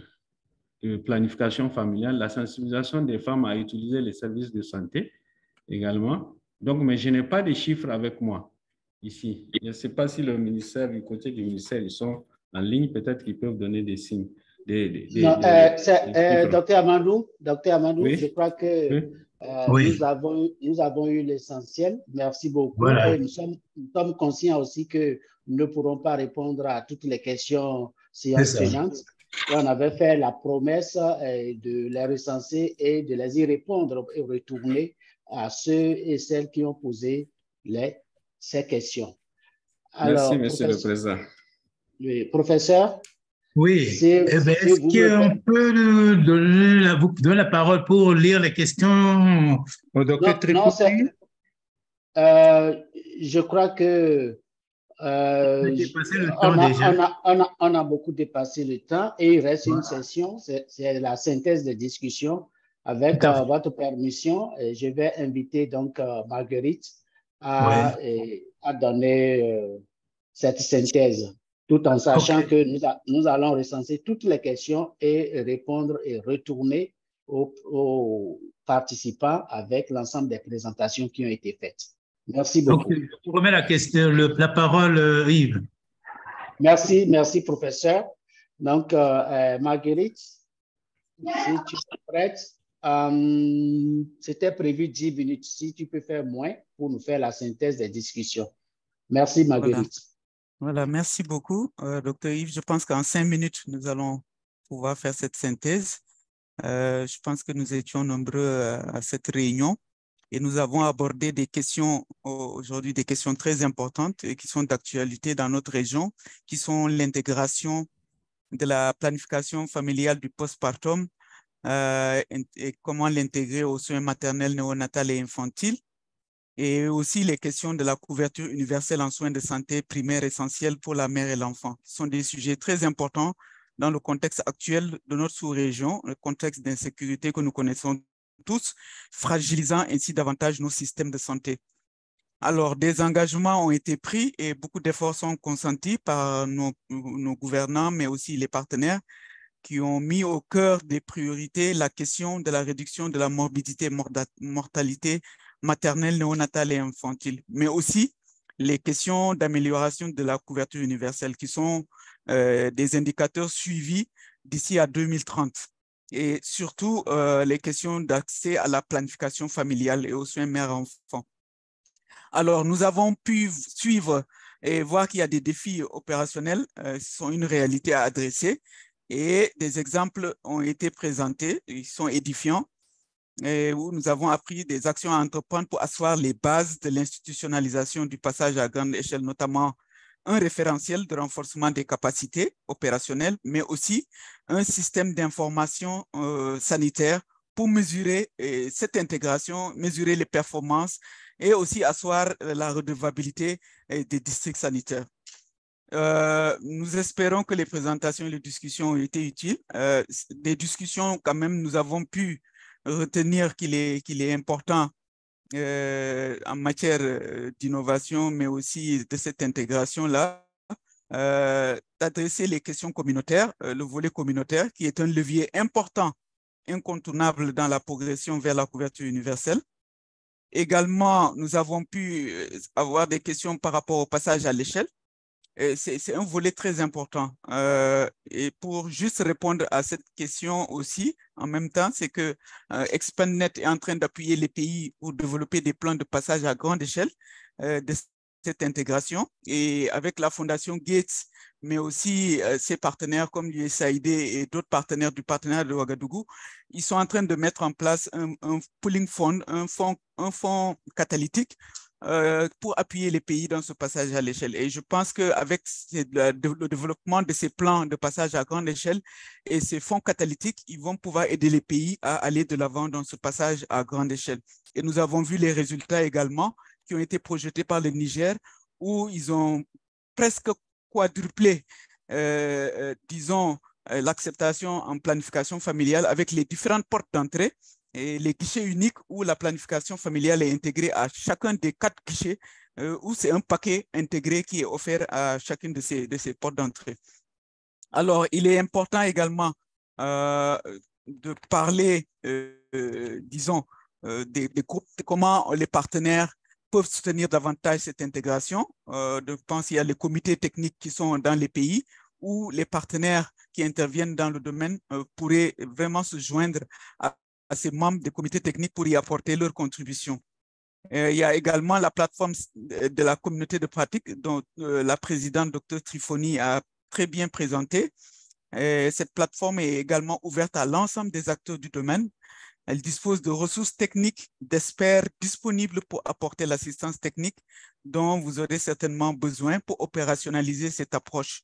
planification familiale, la sensibilisation des femmes à utiliser les services de santé également. Donc, mais je n'ai pas de chiffres avec moi ici. Je ne sais pas si le ministère, du côté du ministère, ils sont en ligne, peut-être qu'ils peuvent donner des signes. Docteur Amadou, oui? Je crois que oui. nous avons eu l'essentiel. Merci beaucoup. Voilà. Et nous sommes conscients aussi que nous ne pourrons pas répondre à toutes les questions séances tenantes. Et on avait fait la promesse de les recenser et de les y répondre et retourner à ceux et celles qui ont posé ces questions. Alors, merci, Monsieur le Président. Le professeur? Oui. Est-ce qu'on peut vous donner la parole pour lire les questions au docteur Tripodi? Je crois que on a beaucoup dépassé le temps et il reste une session, c'est la synthèse de discussion. Avec votre permission, je vais inviter donc Marguerite à donner cette synthèse, tout en sachant que nous allons recenser toutes les questions et répondre et retourner aux participants avec l'ensemble des présentations qui ont été faites. Merci beaucoup. Donc, je vous remets la parole, Yves. Merci, professeur. Donc, Marguerite, si tu es prête, c'était prévu 10 minutes. Si tu peux faire moins pour nous faire la synthèse des discussions. Merci, Marguerite. Voilà, merci beaucoup, docteur Yves. Je pense qu'en 5 minutes, nous allons pouvoir faire cette synthèse. Je pense que nous étions nombreux à cette réunion et nous avons abordé des questions aujourd'hui, des questions très importantes et qui sont d'actualité dans notre région, qui sont l'intégration de la planification familiale du postpartum et comment l'intégrer aux soins maternels, néonatals et infantiles, et aussi les questions de la couverture universelle en soins de santé primaires essentiels pour la mère et l'enfant. Ce sont des sujets très importants dans le contexte actuel de notre sous-région, le contexte d'insécurité que nous connaissons tous, fragilisant ainsi davantage nos systèmes de santé. Alors, des engagements ont été pris et beaucoup d'efforts sont consentis par nos gouvernants, mais aussi les partenaires qui ont mis au cœur des priorités la question de la réduction de la morbidité et mortalité maternelle, néonatale et infantile, mais aussi les questions d'amélioration de la couverture universelle qui sont des indicateurs suivis d'ici à 2030. Et surtout, les questions d'accès à la planification familiale et aux soins mère-enfant. Alors, nous avons pu suivre et voir qu'il y a des défis opérationnels qui sont une réalité à adresser et des exemples ont été présentés, ils sont édifiants, et où nous avons appris des actions à entreprendre pour asseoir les bases de l'institutionnalisation du passage à grande échelle, notamment un référentiel de renforcement des capacités opérationnelles, mais aussi un système d'information sanitaire pour mesurer cette intégration, mesurer les performances et aussi asseoir la redevabilité des districts sanitaires. Nous espérons que les présentations et les discussions ont été utiles. Des discussions, quand même, nous avons pu retenir qu'il est important en matière d'innovation, mais aussi de cette intégration-là, d'adresser les questions communautaires, le volet communautaire, qui est un levier important, incontournable dans la progression vers la couverture universelle. Également, nous avons pu avoir des questions par rapport au passage à l'échelle. C'est un volet très important. Et pour juste répondre à cette question aussi, en même temps, c'est que ExpandNet est en train d'appuyer les pays pour développer des plans de passage à grande échelle de cette intégration. Et avec la Fondation Gates, mais aussi ses partenaires comme l'USAID et d'autres partenaires du partenariat de Ouagadougou, ils sont en train de mettre en place un pooling fund, un fonds catalytique pour appuyer les pays dans ce passage à l'échelle. Et je pense qu'avec le développement de ces plans de passage à grande échelle et ces fonds catalytiques, ils vont pouvoir aider les pays à aller de l'avant dans ce passage à grande échelle. Et nous avons vu les résultats également qui ont été projetés par le Niger, où ils ont presque quadruplé, disons, l'acceptation en planification familiale avec les différentes portes d'entrée et les guichets uniques où la planification familiale est intégrée à chacun des 4 guichets, où c'est un paquet intégré qui est offert à chacune de ces portes d'entrée. Alors, il est important également de parler, disons, des groupes, de comment les partenaires peuvent soutenir davantage cette intégration. Je pense qu'il y a les comités techniques qui sont dans les pays où les partenaires qui interviennent dans le domaine pourraient vraiment se joindre à ces membres des comités techniques pour y apporter leur contribution. Il y a également la plateforme de la communauté de pratique dont la présidente Dr Trifoni a très bien présenté. Cette plateforme est également ouverte à l'ensemble des acteurs du domaine. Elle dispose de ressources techniques, d'experts disponibles pour apporter l'assistance technique dont vous aurez certainement besoin pour opérationnaliser cette approche.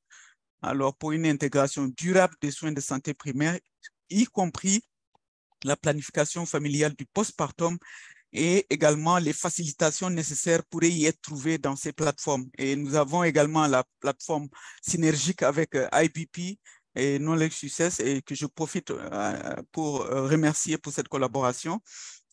Alors, pour une intégration durable des soins de santé primaire, y compris la planification familiale du postpartum et également les facilitations nécessaires pourraient y être trouvées dans ces plateformes. Et nous avons également la plateforme synergique avec IBP et Knowledge Success et que je profite pour remercier pour cette collaboration.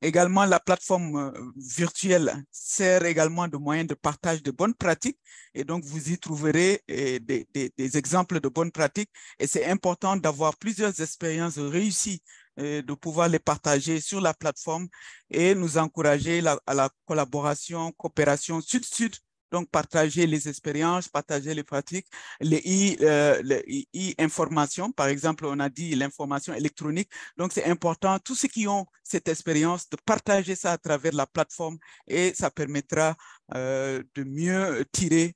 Également, la plateforme virtuelle sert également de moyen de partage de bonnes pratiques et donc vous y trouverez des exemples de bonnes pratiques et c'est important d'avoir plusieurs expériences réussies de pouvoir les partager sur la plateforme et nous encourager à la collaboration, coopération sud-sud. Donc, partager les expériences, partager les pratiques, les e-informations. Par exemple, on a dit l'information électronique. Donc, c'est important, tous ceux qui ont cette expérience, de partager ça à travers la plateforme et ça permettra de mieux tirer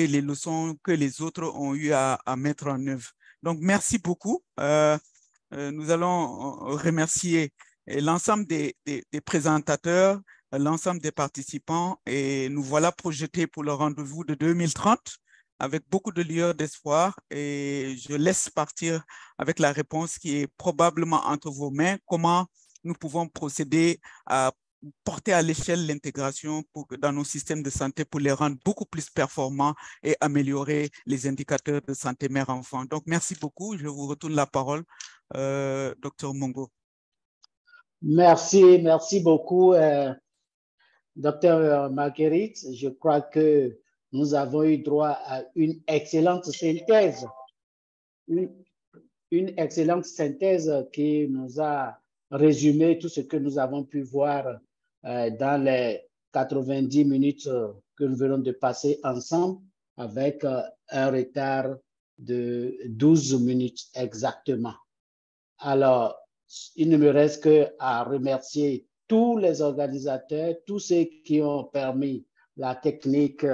les leçons que les autres ont eu à mettre en œuvre. Donc, merci beaucoup. Nous allons remercier l'ensemble des présentateurs, l'ensemble des participants et nous voilà projetés pour le rendez-vous de 2030 avec beaucoup de lueur d'espoir et je laisse partir avec la réponse qui est probablement entre vos mains. Comment nous pouvons procéder à porter à l'échelle l'intégration dans nos systèmes de santé pour les rendre beaucoup plus performants et améliorer les indicateurs de santé mère-enfant. Donc, merci beaucoup. Je vous retourne la parole, Dr Mongo. Merci beaucoup. Docteur Marguerite, je crois que nous avons eu droit à une excellente synthèse, une excellente synthèse qui nous a résumé tout ce que nous avons pu voir dans les 90 minutes que nous venons de passer ensemble avec un retard de 12 minutes exactement. Alors, il ne me reste qu'à remercier tous les organisateurs, tous ceux qui ont permis la technique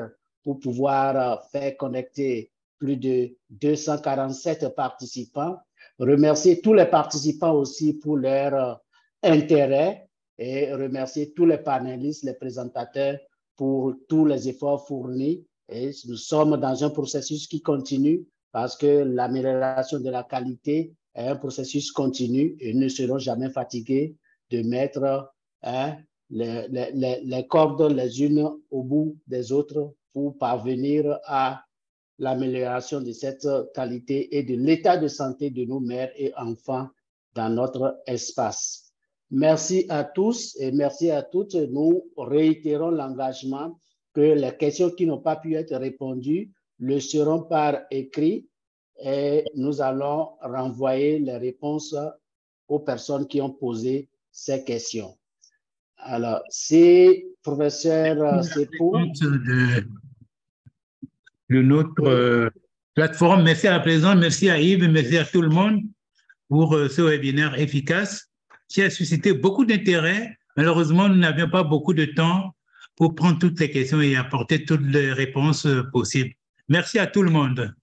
pour pouvoir faire connecter plus de 247 participants. Remercier tous les participants aussi pour leur intérêt et remercier tous les panélistes, les présentateurs pour tous les efforts fournis. Et nous sommes dans un processus qui continue parce que l'amélioration de la qualité est un processus continu et nous ne serons jamais fatigués de mettre les cordes les unes au bout des autres pour parvenir à l'amélioration de cette qualité et de l'état de santé de nos mères et enfants dans notre espace. Merci à tous et merci à toutes. Nous réitérons l'engagement que les questions qui n'ont pas pu être répondues le seront par écrit et nous allons renvoyer les réponses aux personnes qui ont posé ces questions. Alors, c'est professeur Sepou. De notre plateforme. Merci à la présidente, merci à Yves, merci à tout le monde pour ce webinaire efficace qui a suscité beaucoup d'intérêt. Malheureusement, nous n'avions pas beaucoup de temps pour prendre toutes les questions et apporter toutes les réponses possibles. Merci à tout le monde.